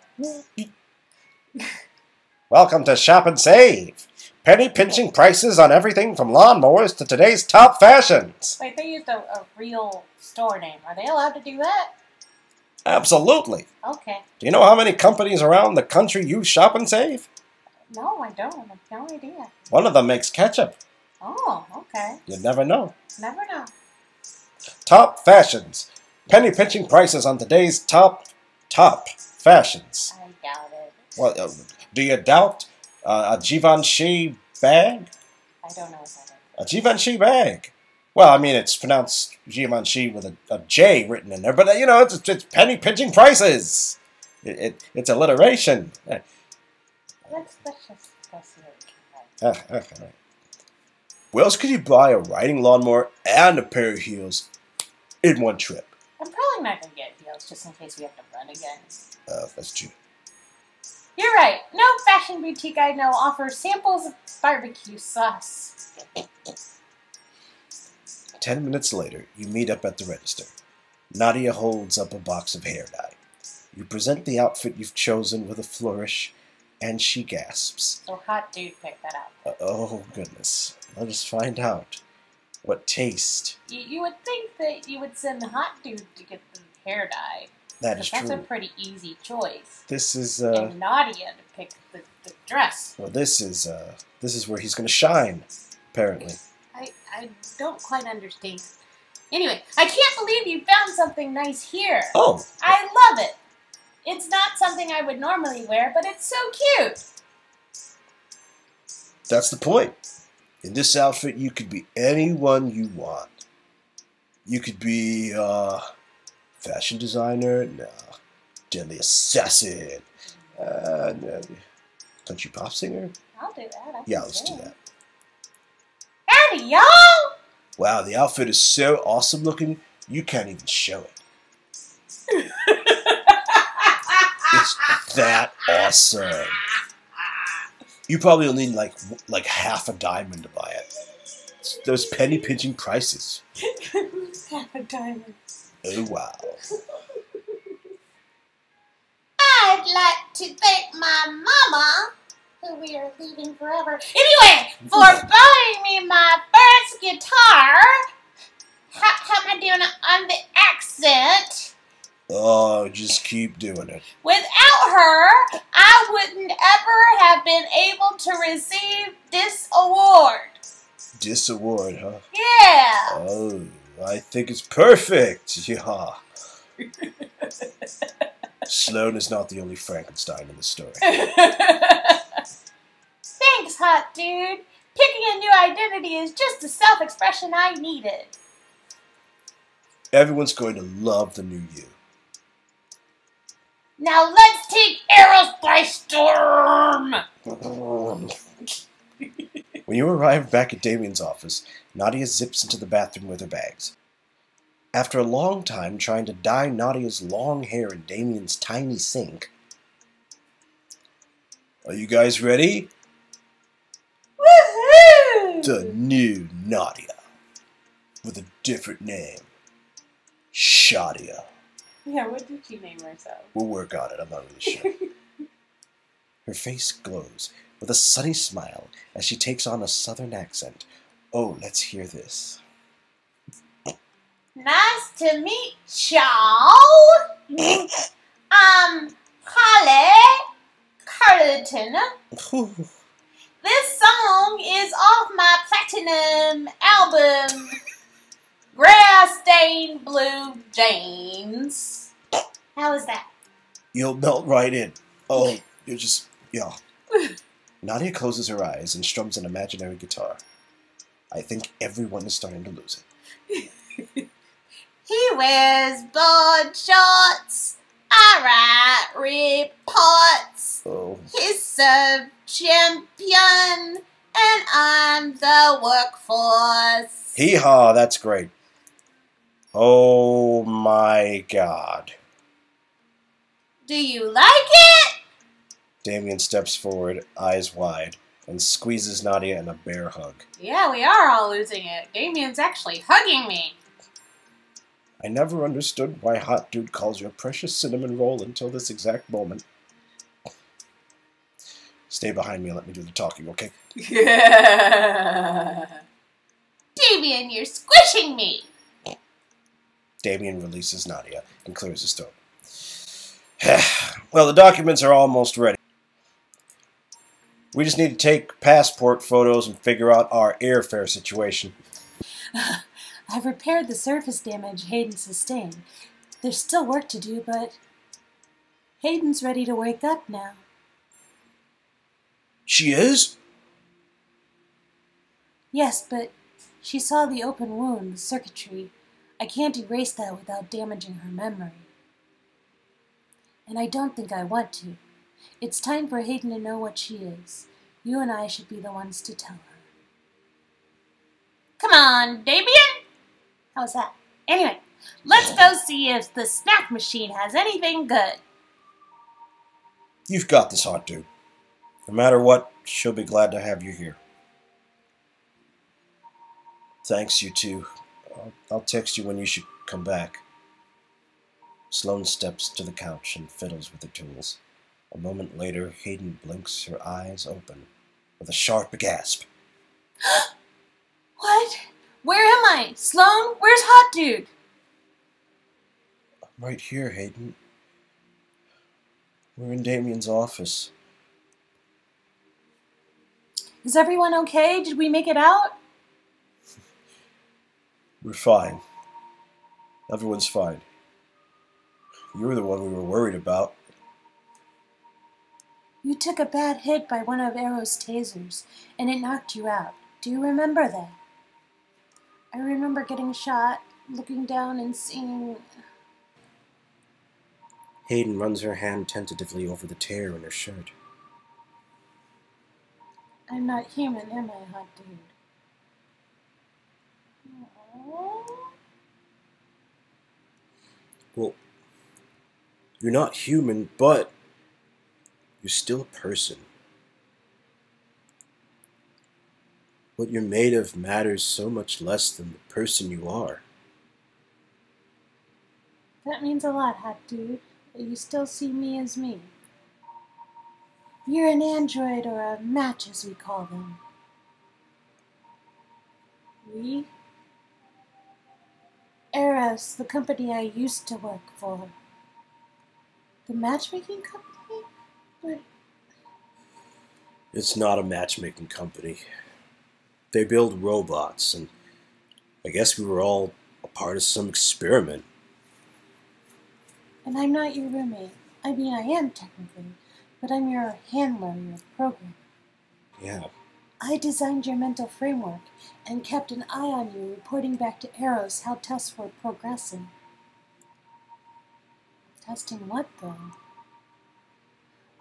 Welcome to Shop and Save. Penny pinching prices on everything from lawnmowers to today's top fashions. Wait, they used a real store name. Are they allowed to do that? Absolutely. Okay. Do you know how many companies around the country use Shop and Save? No, I don't. I have no idea. One of them makes ketchup. Oh, okay. You never know. Never know. Top fashions. Penny pinching prices on today's top fashions. I doubt it. Well, do you doubt a Givenchy bag? I don't know what that is. A Givenchy bag. Well, I mean, it's pronounced Givenchy with a J written in there, but you know, it's penny pinching prices. It's alliteration. Let's just go see what we can find. Where else could you buy a riding lawnmower and a pair of heels in one trip? I'm probably not going to get heels just in case we have to run again. That's true. You're right. No fashion boutique I know offers samples of barbecue sauce. 10 minutes later, you meet up at the register. Nadia holds up a box of hair dye. You present the outfit you've chosen with a flourish, and she gasps. So hot dude picked that out. Oh, goodness. Let us find out. What taste? You would think that you would send the hot dude to get the hair dye. That is That's true. a pretty easy choice. This is, And Nadia to pick the dress. well, this is where he's going to shine, apparently. I don't quite understand. Anyway, I can't believe you found something nice here. Oh, I love it. It's not something I would normally wear, but it's so cute. that's the point. In this outfit, you could be anyone you want. You could be, fashion designer, no, deadly assassin, no, country pop singer. I'll do that. Yeah, let's do that. Howdy, y'all! Wow, the outfit is so awesome looking, you can't even show it. It's that awesome. You probably will need like half a diamond to buy it. It's those penny pinching prices. Half a diamond. Oh wow. I'd like to thank my mama, who we are leaving forever. Anyway, for buying me my first guitar. How am I doing on the accent? Oh, just keep doing it. Without her, I wouldn't ever have been able to receive this award. This award, huh? Yeah. Oh, I think it's perfect. Yeah. Sloan is not the only Frankenstein in the story. Thanks, hot dude. Picking a new identity is just the self-expression I needed. Everyone's going to love the new you. Now let's take Eros by storm! When you arrive back at Damien's office, Nadia zips into the bathroom with her bags. After a long time trying to dye Nadia's long hair in Damien's tiny sink. Are you guys ready? Woohoo! The new Nadia. With a different name. Shadia. Yeah, what did you name herself? We'll work on it, I'm not really sure. Her face glows with a sunny smile as she takes on a southern accent. Oh, let's hear this. Nice to meet y'all. Holly Carleton. This song is off my platinum album, Grass Stained Blue Jeans. How was that? You'll melt right in. Oh, you're just, yeah. Nadia closes her eyes and strums an imaginary guitar. I think everyone is starting to lose it. He wears board shorts. I write reports. Oh. He's a champion, and I'm the workforce. Hee-haw, that's great. Oh my god. Do you like it? Damien steps forward, eyes wide, and squeezes Nadia in a bear hug. Yeah, we are all losing it. Damien's actually hugging me. I never understood why Hot Dude calls you a precious cinnamon roll until this exact moment. Stay behind me and let me do the talking, okay? Damien, you're squishing me. Damien releases Nadia and clears his throat. Well, the documents are almost ready. We just need to take passport photos and figure out our airfare situation. I've repaired the surface damage Hayden sustained. There's still work to do, but Hayden's ready to wake up now. She is? Yes, but she saw the open wound, the circuitry. I can't erase that without damaging her memory. And I don't think I want to. It's time for Hayden to know what she is. You and I should be the ones to tell her. Come on, Damien. How's that? Anyway, let's go see if the snack machine has anything good. You've got this, Hot Dude. No matter what, she'll be glad to have you here. Thanks, you two. I'll text you when you should come back. Sloane steps to the couch and fiddles with the tools. A moment later, Hayden blinks her eyes open with a sharp gasp. What? Where am I? Sloane? Where's Hot Dude? I'm right here, Hayden. We're in Damien's office. Is everyone okay? Did we make it out? We're fine. Everyone's fine. You were the one we were worried about. You took a bad hit by one of Arrow's tasers, and it knocked you out. Do you remember that? I remember getting shot, looking down and seeing... Hayden runs her hand tentatively over the tear in her shirt. I'm not human, am I, Hot Dude? Aww. Well, you're not human, but you're still a person. What you're made of matters so much less than the person you are. That means a lot, Hot Dude, but you still see me as me. You're an android, or a match as we call them. We? Eros, the company I used to work for. The matchmaking company? But... It's not a matchmaking company. They build robots, and I guess we were all a part of some experiment. And I'm not your roommate. I mean, I am technically, but I'm your handler, your programmer. Yeah. I designed your mental framework and kept an eye on you, reporting back to Eros how tests were progressing. Testing what, though?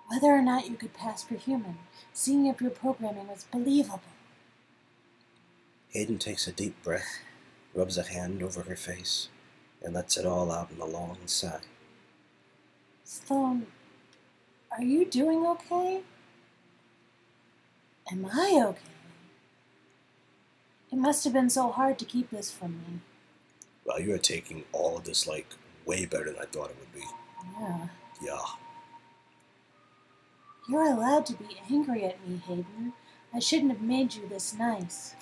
Whether or not you could pass for human, seeing if your programming was believable. Hayden takes a deep breath, rubs a hand over her face, and lets it all out in a long sigh. Sloan, are you doing okay? Am I okay? It must have been so hard to keep this from me. Well, you are taking all of this, way better than I thought it would be. Yeah. Yeah. You're allowed to be angry at me, Hayden. I shouldn't have made you this nice.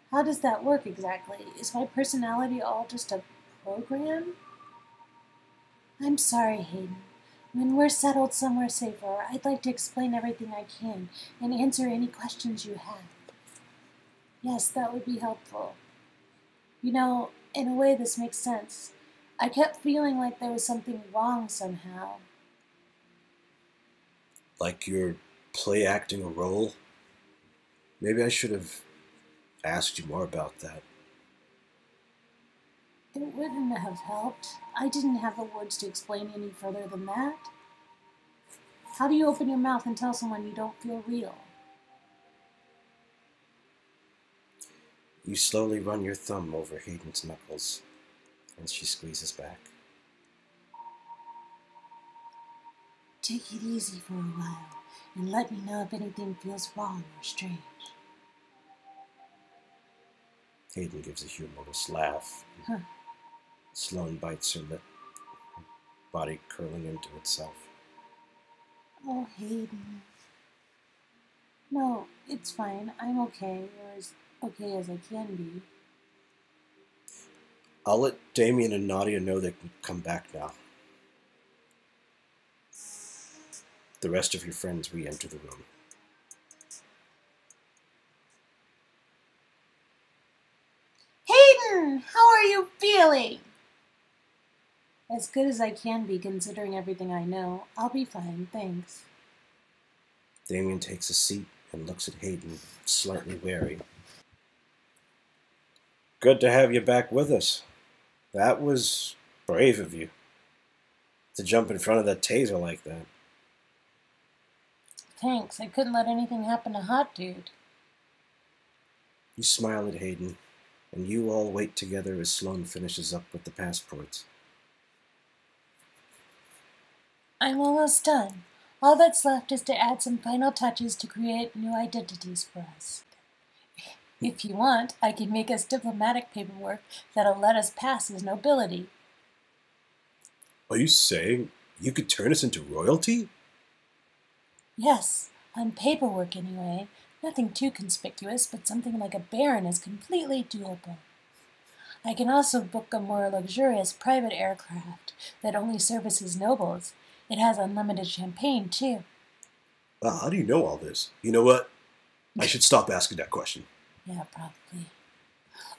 How does that work exactly? Is my personality all just a program? I'm sorry, Hayden. When we're settled somewhere safer, I'd like to explain everything I can and answer any questions you have. Yes, that would be helpful. You know, in a way this makes sense. I kept feeling like there was something wrong somehow. Like you're play acting a role? Maybe I should have asked you more about that. It wouldn't have helped. I didn't have the words to explain any further than that. How do you open your mouth and tell someone you don't feel real? You slowly run your thumb over Hayden's knuckles, and she squeezes back. Take it easy for a while, and let me know if anything feels wrong or strange. Hayden gives a humorless laugh. Huh. Sloan bites her lip, her body curling into itself. Oh, Hayden. No, it's fine. I'm okay, or as okay as I can be. I'll let Damien and Nadia know they can come back now. The rest of your friends re-enter the room. Hayden, how are you feeling? As good as I can be, considering everything I know. I'll be fine, thanks. Damien takes a seat and looks at Hayden, slightly wary. Good to have you back with us. That was brave of you. To jump in front of that taser like that. Thanks, I couldn't let anything happen to Hot Dude. You smile at Hayden, and you all wait together as Sloan finishes up with the passports. I'm almost done. All that's left is to add some final touches to create new identities for us. If you want, I can make us diplomatic paperwork that'll let us pass as nobility. Are you saying you could turn us into royalty? Yes, on paperwork anyway. Nothing too conspicuous, but something like a baron is completely doable. I can also book a more luxurious private aircraft that only services nobles. It has unlimited champagne, too. How do you know all this? You know what? I should stop asking that question. Yeah, probably.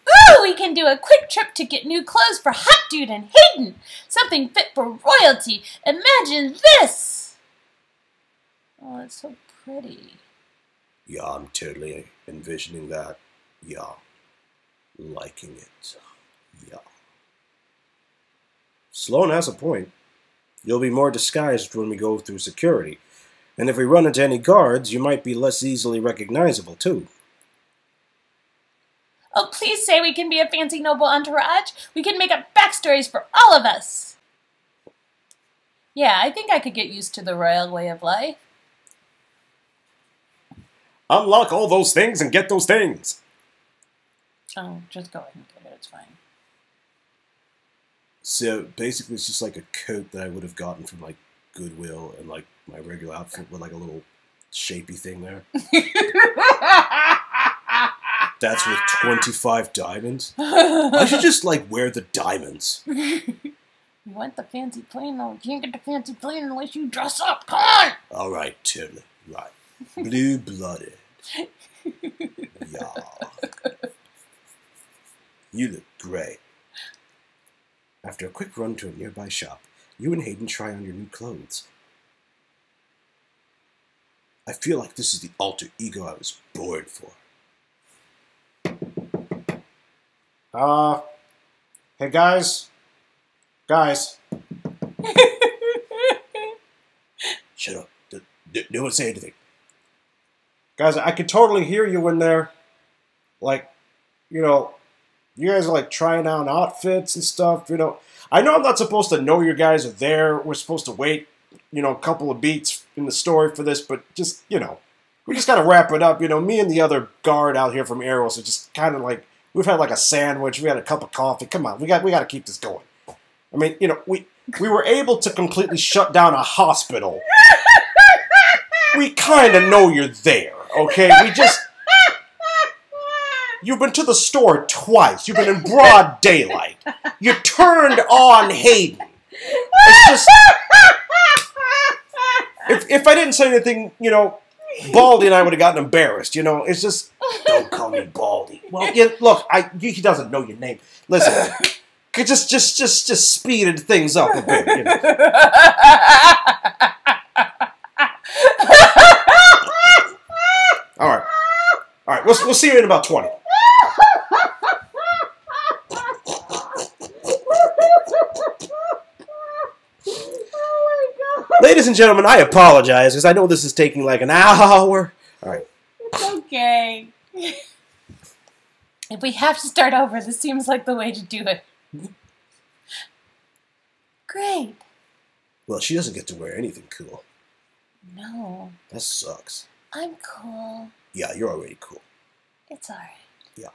Ooh, we can do a quick trip to get new clothes for Hot Dude and Hayden. Something fit for royalty. Imagine this! Oh, it's so pretty. Yeah, I'm totally envisioning that. Yeah. Liking it. Yeah. Sloan has a point. You'll be more disguised when we go through security. And if we run into any guards, you might be less easily recognizable, too. Oh, please say we can be a fancy noble entourage. We can make up backstories for all of us. Yeah, I think I could get used to the royal way of life. Unlock all those things and get those things! Oh, just go ahead and get it. It's fine. So, basically, it's just like a coat that I would have gotten from, Goodwill and, my regular outfit with, a little shapey thing there. That's worth 25 diamonds? I should just, wear the diamonds. You want the fancy plane, though? You can't get the fancy plane unless you dress up. Come on! All right, totally. Right. Blue-blooded. Yeah. You look great. After a quick run to a nearby shop, you and Hayden try on your new clothes. I feel like this is the alter ego I was born for. Hey guys? Guys? Shut up. Don't say anything. Guys, I can totally hear you in there. Like, you know, you guys are like trying on outfits and stuff, you know. I know I'm not supposed to know you guys are there. We're supposed to wait, you know, a couple of beats in the story for this, but just, you know, we just gotta wrap it up. You know, me and the other guard out here from Arrows are just kind of like, we've had like a sandwich, we had a cup of coffee. Come on, we gotta keep this going. I mean, you know, we were able to completely shut down a hospital. We kind of know you're there, okay? We just... You've been to the store twice. You've been in broad daylight. You turned on Hayden. It's just... If I didn't say anything, you know, Baldy and I would have gotten embarrassed, you know? It's just... Don't call me Baldy. Well, yeah, look, he doesn't know your name. Listen, just speeded things up a bit, you know? All right. We'll see you in about 20. Ladies and gentlemen, I apologize because I know this is taking like an hour. All right. It's okay. If we have to start over, this seems like the way to do it. Great. Well, she doesn't get to wear anything cool. No. That sucks. I'm cool. Yeah, you're already cool. It's alright. Yeah.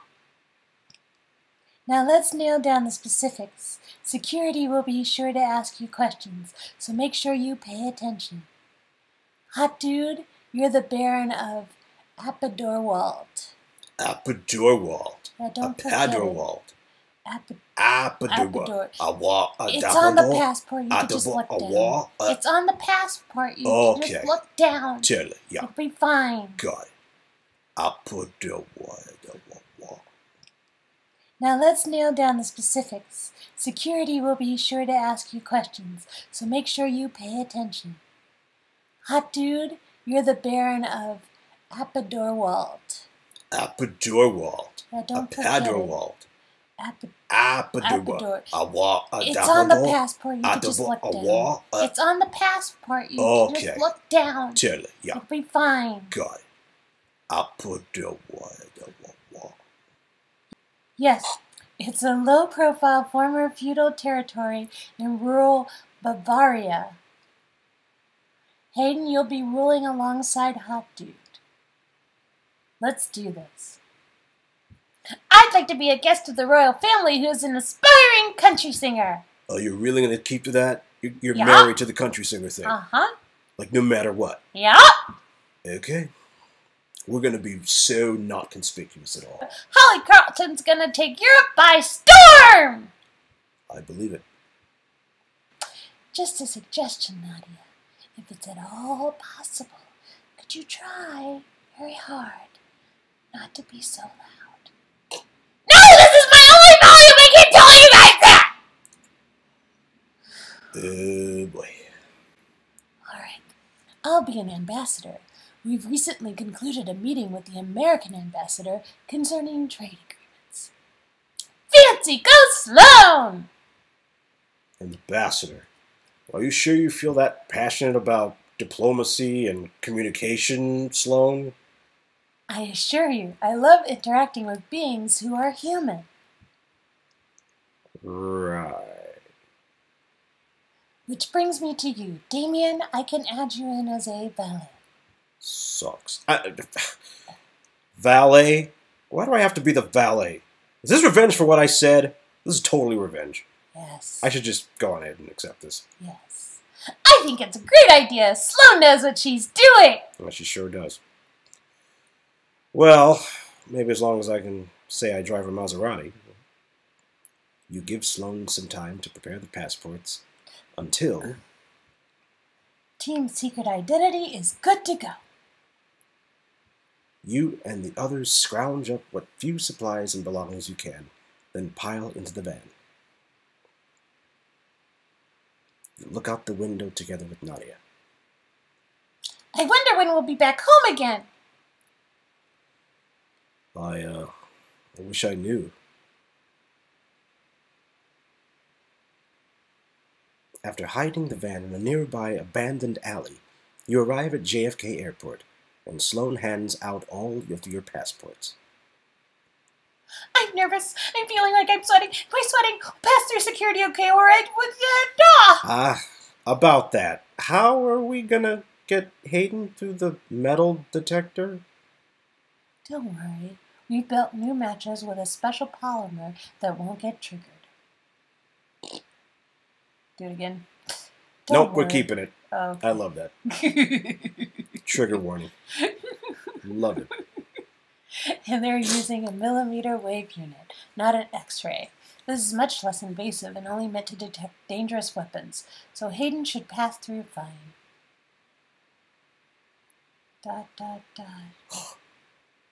Now let's nail down the specifics. Security will be sure to ask you questions, so make sure you pay attention. Hot dude, you're the Baron of Appadorwald. Appadorwald. Don't forget it. Appadorwald. Appador. Appador. It's on the passport. You can just look down. It's on the passport. You can just look down. Tell it. Yeah. It'll be fine. Got it. Appadorwald. Now let's nail down the specifics. Security will be sure to ask you questions, so make sure you pay attention. Hot dude, you're the Baron of Appadorwald. Appadorwald. Don't forget Appadorwald. Appador. It's on the passport. You can just look down. It's on the passport. You can just look down. Tell it. Yeah. It'll be fine. Got it. Appadorwald. Yes, it's a low-profile former feudal territory in rural Bavaria. Hayden, you'll be ruling alongside Hot Dude. Let's do this. I'd like to be a guest of the royal family who's an aspiring country singer. Oh, you're really going to keep to that? You're married to the country singer thing? Uh-huh. Like, no matter what? Yeah. Okay. We're going to be so not conspicuous at all. Holly Carlton's going to take Europe by storm! I believe it. Just a suggestion, Nadia. If it's at all possible, could you try very hard not to be so loud? No! This is my only volume! I keep telling you guys that! Oh, boy. Alright. I'll be an ambassador. We've recently concluded a meeting with the American ambassador concerning trade agreements. Fancy, go Sloan! Ambassador. Are you sure you feel that passionate about diplomacy and communication, Sloan? I assure you, I love interacting with beings who are human. Right. Which brings me to you. Damien, I can add you in as a valet. Sucks. Valet? Why do I have to be the valet? Is this revenge for what I said? This is totally revenge. Yes. I should just go on ahead and accept this. Yes. I think it's a great idea. Sloan knows what she's doing. Well, she sure does. Well, maybe as long as I can say I drive a Maserati. You give Sloan some time to prepare the passports until... Team Secret Identity is good to go. You and the others scrounge up what few supplies and belongings you can, then pile into the van. look out the window together with Nadia. I wonder when we'll be back home again. I wish I knew. After hiding the van in a nearby abandoned alley, you arrive at JFK Airport, and Sloan hands out all of your passports. I'm nervous. I'm feeling like I'm sweating. Am I sweating past their security okay? Or About that. How are we gonna get Hayden through the metal detector? Don't worry. We built new matches with a special polymer that won't get triggered. Do it again. Nope, we're keeping it. Oh, okay. I love that. Trigger warning. Love it. And they're using a millimeter wave unit, not an X-ray. This is much less invasive and only meant to detect dangerous weapons, so Hayden should pass through fine. ...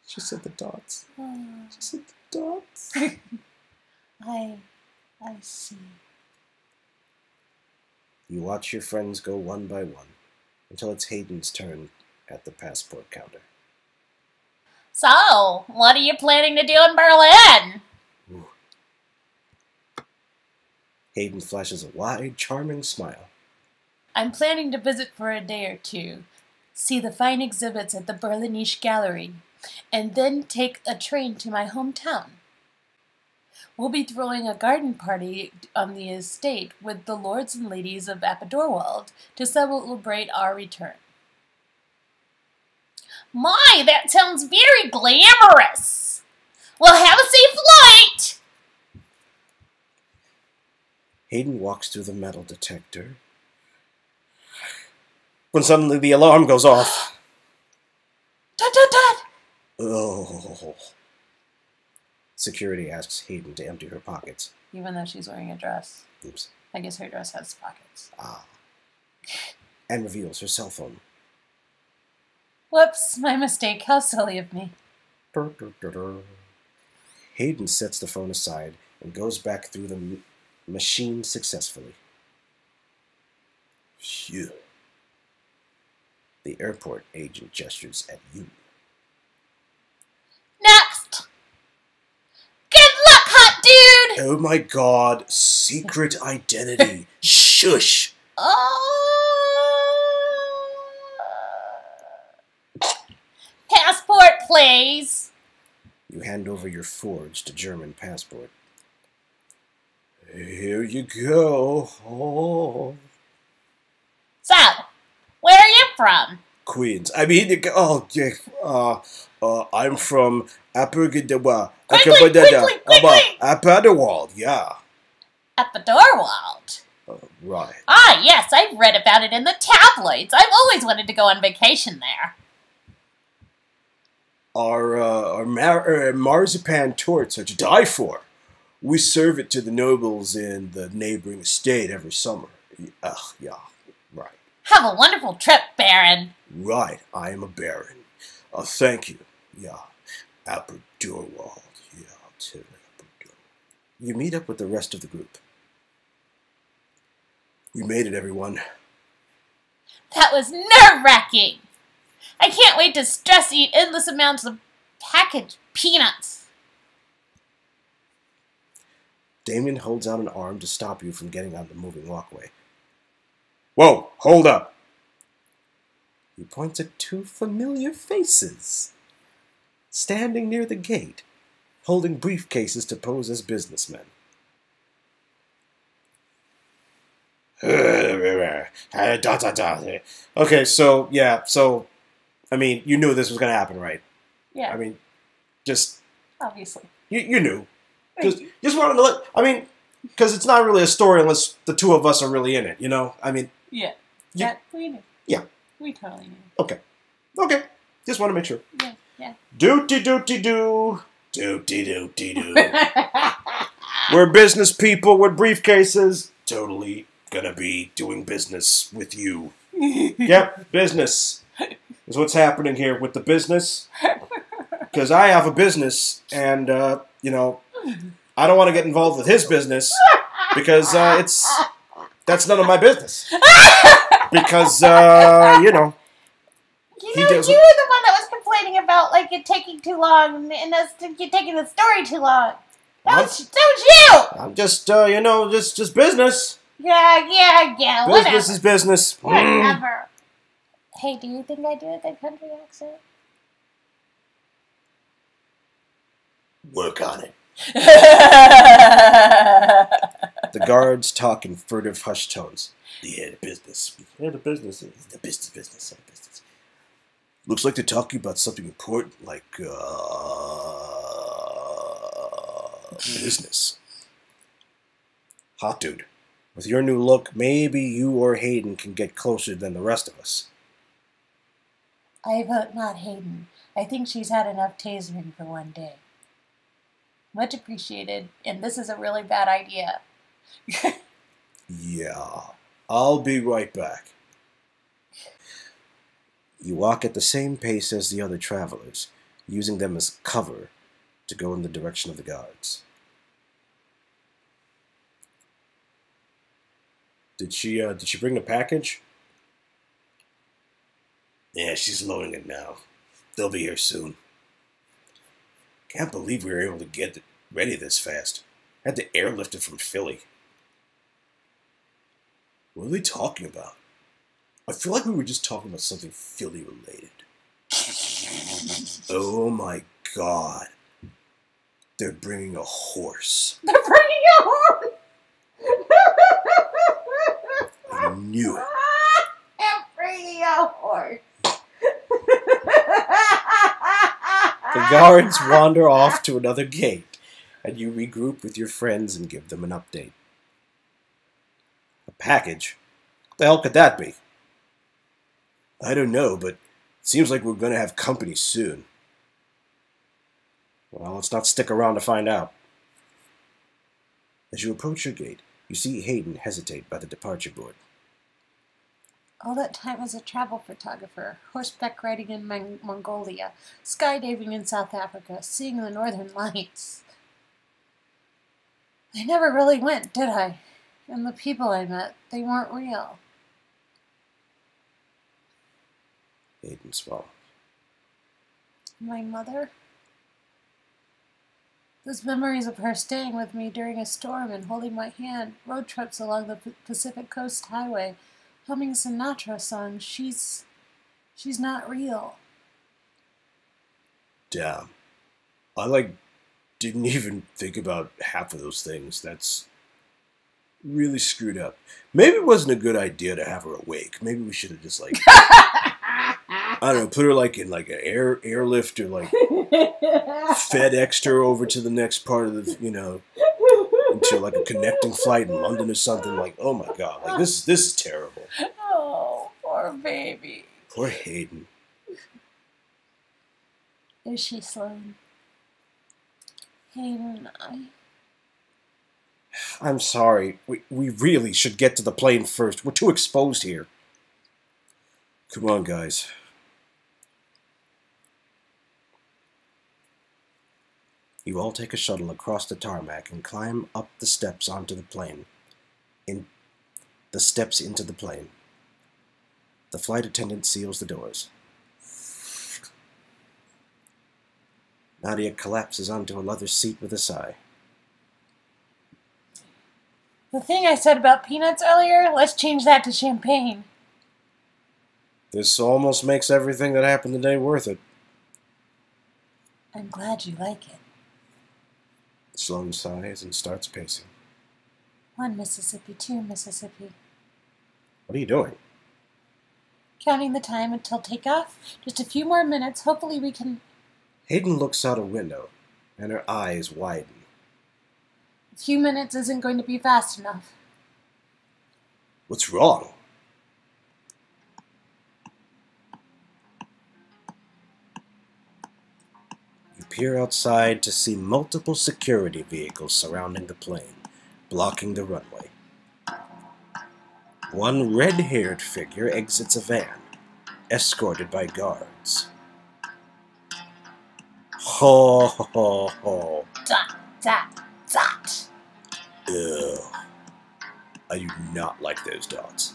She said the dots. Oh. She said the dots. I see. You watch your friends go one by one until it's Hayden's turn at the passport counter. So, what are you planning to do in Berlin? Ooh. Hayden flashes a wide, charming smile. I'm planning to visit for a day or two, see the fine exhibits at the Berlinische Gallery, and then take a train to my hometown. We'll be throwing a garden party on the estate with the lords and ladies of Appadorwald to celebrate our return. My, that sounds very glamorous. Well, have a safe flight. Hayden walks through the metal detector when suddenly the alarm goes off. Dad, Dad, Dad! Oh. Security asks Hayden to empty her pockets. Even though she's wearing a dress. Oops. I guess her dress has pockets. Ah. And reveals her cell phone. Whoops, my mistake. How silly of me. Hayden sets the phone aside and goes back through the machine successfully. Phew. The airport agent gestures at you. Next. Good luck, hot dude. Oh my god, secret identity. Shush. Passport, please. You hand over your forged German passport. Here you go. Oh. So, where are you from? Queens. I mean, I'm from Appadorwald. Quickly! Appadorwald, yeah. Appadorwald. Right. Ah, yes, I've read about it in the tabloids. I've always wanted to go on vacation there. Our marzipan torts are to die for. We serve it to the nobles in the neighboring estate every summer. Yeah, right. Have a wonderful trip, Baron. Right, I am a baron. Thank you. Yeah, Appadorwald. Yeah, I'll tell you, Appadorwald. You meet up with the rest of the group. We made it, everyone. That was nerve-wracking. I can't wait to stress eat endless amounts of packaged peanuts. Damien holds out an arm to stop you from getting on the moving walkway. Whoa, hold up. He points at two familiar faces, standing near the gate, holding briefcases to pose as businessmen. Okay, so, I mean, you knew this was going to happen, right? Yeah. I mean, just... Obviously. You knew. Just wanted to let... I mean, because it's not really a story unless the two of us are really in it, you know? I mean... Yeah. Yeah. We knew. Yeah. We totally knew. Okay. Just want to make sure. Yeah. Doo-dee-doo-dee-doo. Doo-dee-doo-dee-doo. We're business people with briefcases. Totally gonna be doing business with you. Yep, business is what's happening here with the business. Because I have a business, and, you know, I don't want to get involved with his business because that's That's none of my business. Because, you know. You know, you were the one that was complaining about, like, it taking too long and us taking the story too long. That was you! I'm just, you know, just business. Yeah, whatever. Business is business. Whatever. Hey, do you think I do a good country accent? Work on it. The guards talk in furtive, hushed tones. Yeah, the business. The business. Looks like they're talking about something important, like, business. Hot dude. With your new look, maybe you or Hayden can get closer than the rest of us. I vote not Hayden. I think she's had enough tasering for one day. Much appreciated, and this is a really bad idea. Yeah, I'll be right back. You walk at the same pace as the other travelers, using them as cover to go in the direction of the guards. Did she bring the package? Yeah, she's loading it now. They'll be here soon. Can't believe we were able to get it ready this fast. Had to airlift it from Philly. What are they talking about? I feel like we were just talking about something Philly related. Oh my god. They're bringing a horse. They're bringing a horse! I knew it. They're bringing a horse. The guards wander off to another gate, and you regroup with your friends and give them an update. A package? What the hell could that be? I don't know, but it seems like we're going to have company soon. Well, let's not stick around to find out. As you approach your gate, you see Hayden hesitate by the departure board. All that time as a travel photographer, horseback riding in Mongolia, skydiving in South Africa, seeing the northern lights. I never really went, did I? And the people I met, they weren't real. Hayden swallows. My mother? Those memories of her staying with me during a storm and holding my hand, road trips along the Pacific Coast Highway, humming Sinatra songs, she's not real. Damn. Didn't even think about half of those things. That's really screwed up. Maybe it wasn't a good idea to have her awake. Maybe we should have just, I don't know, put her, in, an airlift or, FedExed her over to the next part of the, into, a connecting flight in London or something. Oh, my God. This is terrible. Oh, poor baby. Poor Hayden. Is she Sloan? Hayden and I. I'm sorry. We really should get to the plane first. We're too exposed here. Come on, guys. You all take a shuttle across the tarmac and climb up the steps onto the plane. Into the plane. The flight attendant seals the doors. Nadia collapses onto a leather seat with a sigh. The thing I said about peanuts earlier, let's change that to champagne. This almost makes everything that happened today worth it. I'm glad you like it. Sloane sighs and starts pacing. 1 Mississippi, 2 Mississippi. What are you doing? Counting the time until takeoff. Just a few more minutes. Hopefully we can... Hayden looks out a window, and her eyes widen. A few minutes isn't going to be fast enough. What's wrong? You peer outside to see multiple security vehicles surrounding the plane, blocking the runway. One red-haired figure exits a van, escorted by guards. Ho, ho, ho. Dot, dot, dot. Ew. I do not like those dots.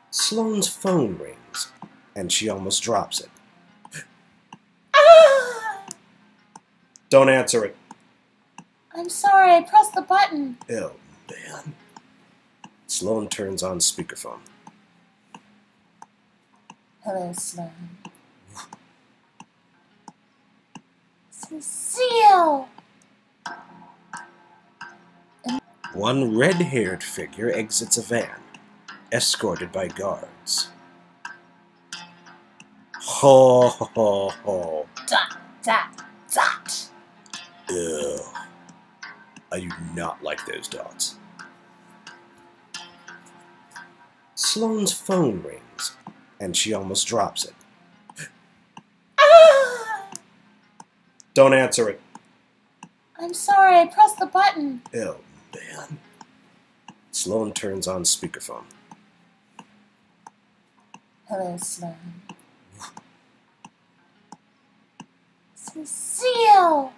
Sloane's phone rings, and she almost drops it. Ah! Don't answer it. I'm sorry, I pressed the button. Oh, man. Sloane turns on speakerphone. Hello, Sloane. Cecile! One red-haired figure exits a van, escorted by guards. Ho, ho, ho. Dot, dot, dot. Ugh. I do not like those dots. Sloane's phone rings, and she almost drops it. Ah! Don't answer it. I'm sorry, I pressed the button. Oh, man. Sloane turns on speakerphone. Hello, Sloane. Cecile!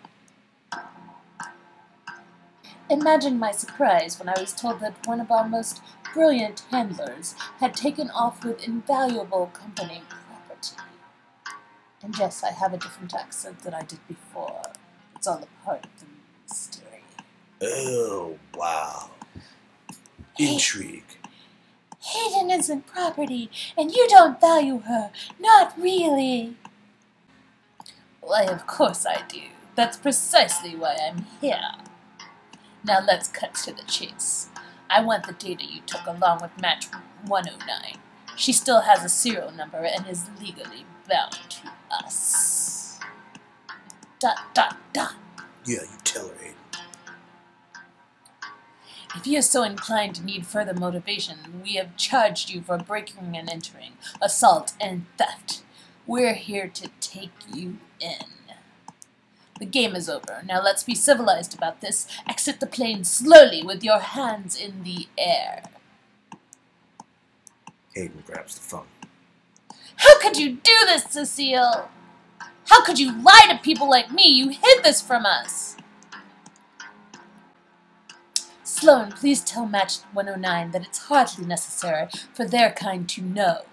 Imagine my surprise when I was told that one of our most brilliant handlers had taken off with invaluable company property. And yes, I have a different accent than I did before. It's all a part of the mystery. Oh, wow. Intrigue. Hayden isn't property, and you don't value her. Not really. Why, of course I do. That's precisely why I'm here. Now let's cut to the chase. I want the data you took along with match 109. She still has a serial number and is legally bound to us. Dot, dot, dot. Yeah, you tell her, Hayden. If you're so inclined to need further motivation, we have charged you for breaking and entering, assault, and theft. We're here to take you in. The game is over. Now let's be civilized about this. Exit the plane slowly with your hands in the air. Hayden grabs the phone. How could you do this, Cecile? How could you lie to people like me? You hid this from us. Sloane, please tell Match 109 that it's hardly necessary for their kind to know.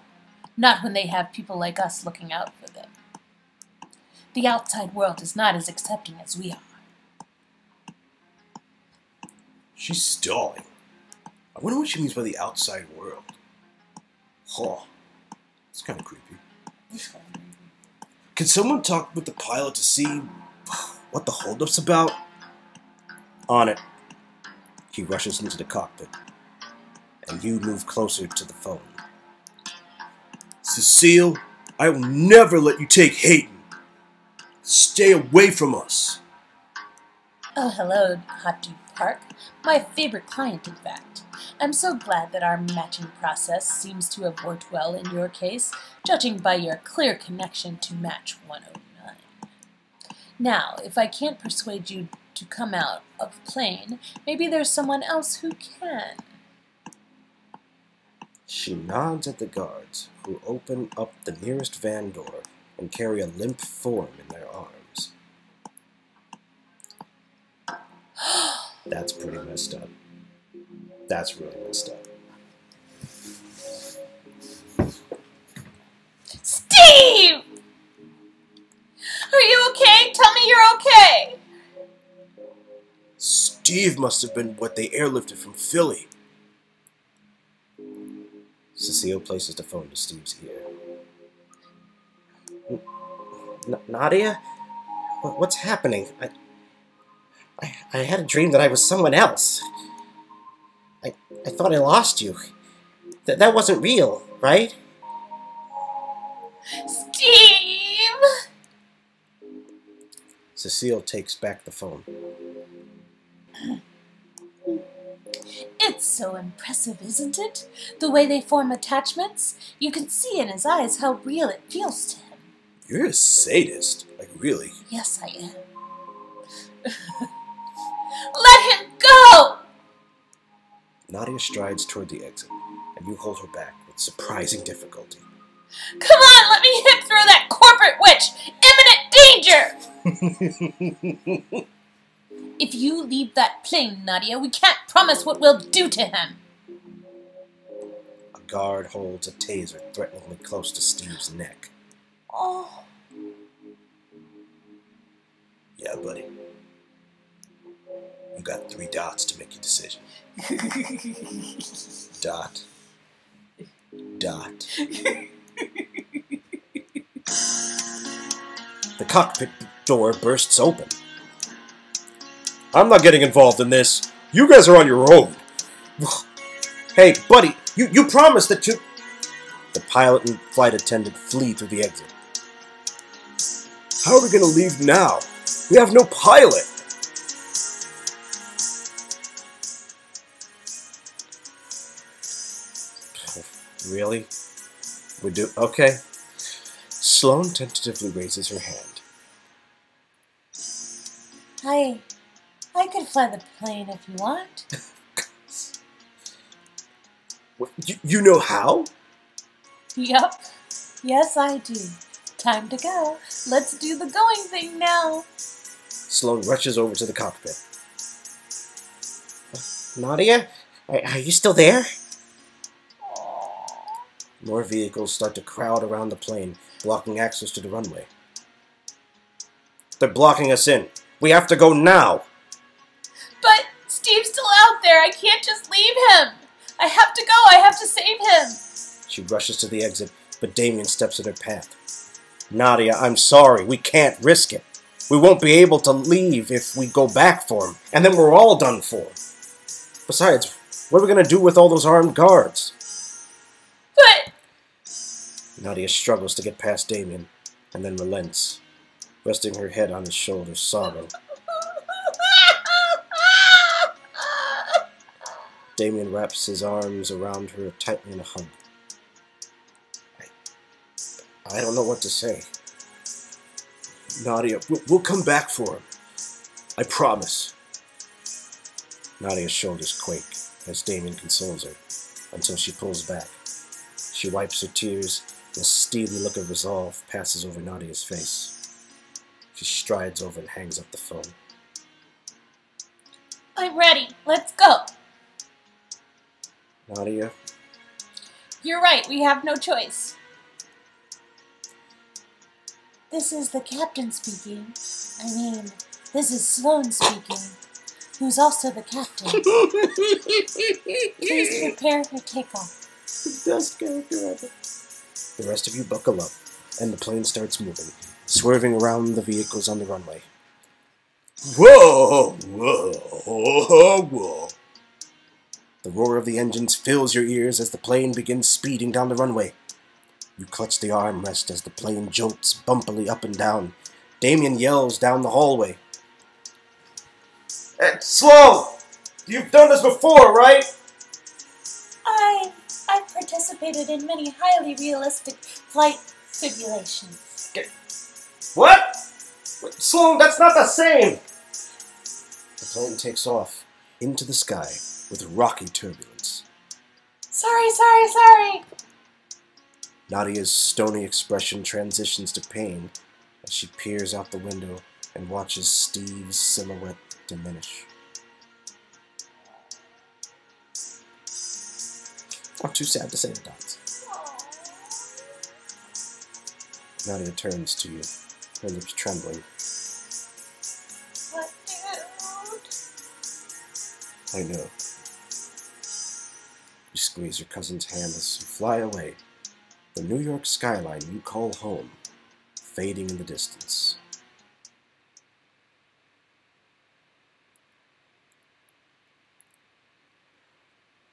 Not when they have people like us looking out for them. The outside world is not as accepting as we are. She's stalling. I wonder what she means by the outside world. Huh. It's kind of creepy. Can someone talk with the pilot to see what the holdup's about? On it. He rushes into the cockpit, and you move closer to the phone. Cecile, I will never let you take Hayden. Stay away from us. Oh, hello, Hot Dude Park. My favorite client, in fact. I'm so glad that our matching process seems to have worked well in your case, judging by your clear connection to Match 109. Now, if I can't persuade you to come out of the plane, maybe there's someone else who can. She nods at the guards, who open up the nearest van door and carry a limp form in their arms. That's pretty messed up. That's really messed up. Steve! Are you okay? Tell me you're okay! Steve must have been what they airlifted from Philly. Cecile places the phone to Steve's ear. Nadia? What's happening? I had a dream that I was someone else. I thought I lost you. That wasn't real, right? Steve! Cecile takes back the phone. It's so impressive, isn't it? The way they form attachments. You can see in his eyes how real it feels to him. You're a sadist. Like, really? Yes, I am. Let him go! Nadia strides toward the exit, and you hold her back with surprising difficulty. Come on, let me hit through that corporate witch! Imminent danger! If you leave that plane, Nadia, we can't promise what we'll do to him. A guard holds a taser threateningly close to Steve's neck. Oh. Yeah, buddy. You got 3 dots to make your decision. Dot. Dot. The cockpit door bursts open. I'm not getting involved in this. You guys are on your own. Hey, buddy, you promised that you... The pilot and flight attendant flee through the exit. How are we going to leave now? We have no pilot. Really? We do? Okay. Sloane tentatively raises her hand. I could fly the plane if you want. What, you know how? Yup. Yes, I do. Time to go. Let's do the going thing now. Sloane rushes over to the cockpit. Nadia? Are you still there? More vehicles start to crowd around the plane, blocking access to the runway. They're blocking us in. We have to go now! But Steve's still out there. I can't just leave him. I have to go. I have to save him. She rushes to the exit, but Damien steps in her path. Nadia, I'm sorry. We can't risk it. We won't be able to leave if we go back for him, and then we're all done for. Besides, what are we going to do with all those armed guards? But... Nadia struggles to get past Damien, and then relents, resting her head on his shoulder, sobbing. Damien wraps his arms around her tightly in a hug. I don't know what to say. Nadia, we'll come back for him. I promise. Nadia's shoulders quake as Damien consoles her, until she pulls back. She wipes her tears, and a steely look of resolve passes over Nadia's face. She strides over and hangs up the phone. I'm ready. Let's go. Nadia? You're right. We have no choice. This is the captain speaking. I mean, this is Sloane speaking, who's also the captain. Please prepare for takeoff. The best character ever. The rest of you buckle up, and the plane starts moving, swerving around the vehicles on the runway. Whoa! Whoa! Whoa! Whoa! The roar of the engines fills your ears as the plane begins speeding down the runway. You clutch the armrest as the plane jolts bumpily up and down. Damien yells down the hallway. Hey, Sloane! You've done this before, right? I've participated in many highly realistic flight simulations. What? Sloane, that's not the same! The plane takes off into the sky with rocky turbulence. Sorry. Nadia's stony expression transitions to pain as she peers out the window and watches Steve's silhouette diminish. I'm too sad to say the dots. Nadia turns to you, her lips trembling. What, dude? I know. You squeeze your cousin's hand as you fly away. The New York skyline you call home, fading in the distance.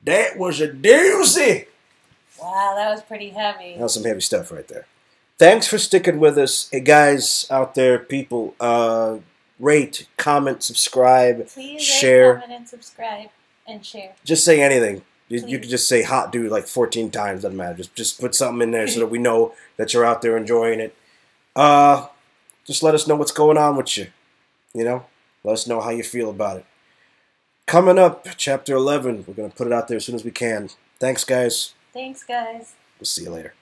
That was a doozy! Wow, that was pretty heavy. That was some heavy stuff right there. Thanks for sticking with us. Hey guys out there, people, rate, comment, subscribe, Please share. rate, comment, and subscribe, and share. Just say anything. You could just say hot dude like 14 times, doesn't matter. Just put something in there so that we know that you're out there enjoying it. Just let us know what's going on with you. You know? Let us know how you feel about it. Coming up, Chapter 11. We're going to put it out there as soon as we can. Thanks, guys. Thanks, guys. We'll see you later.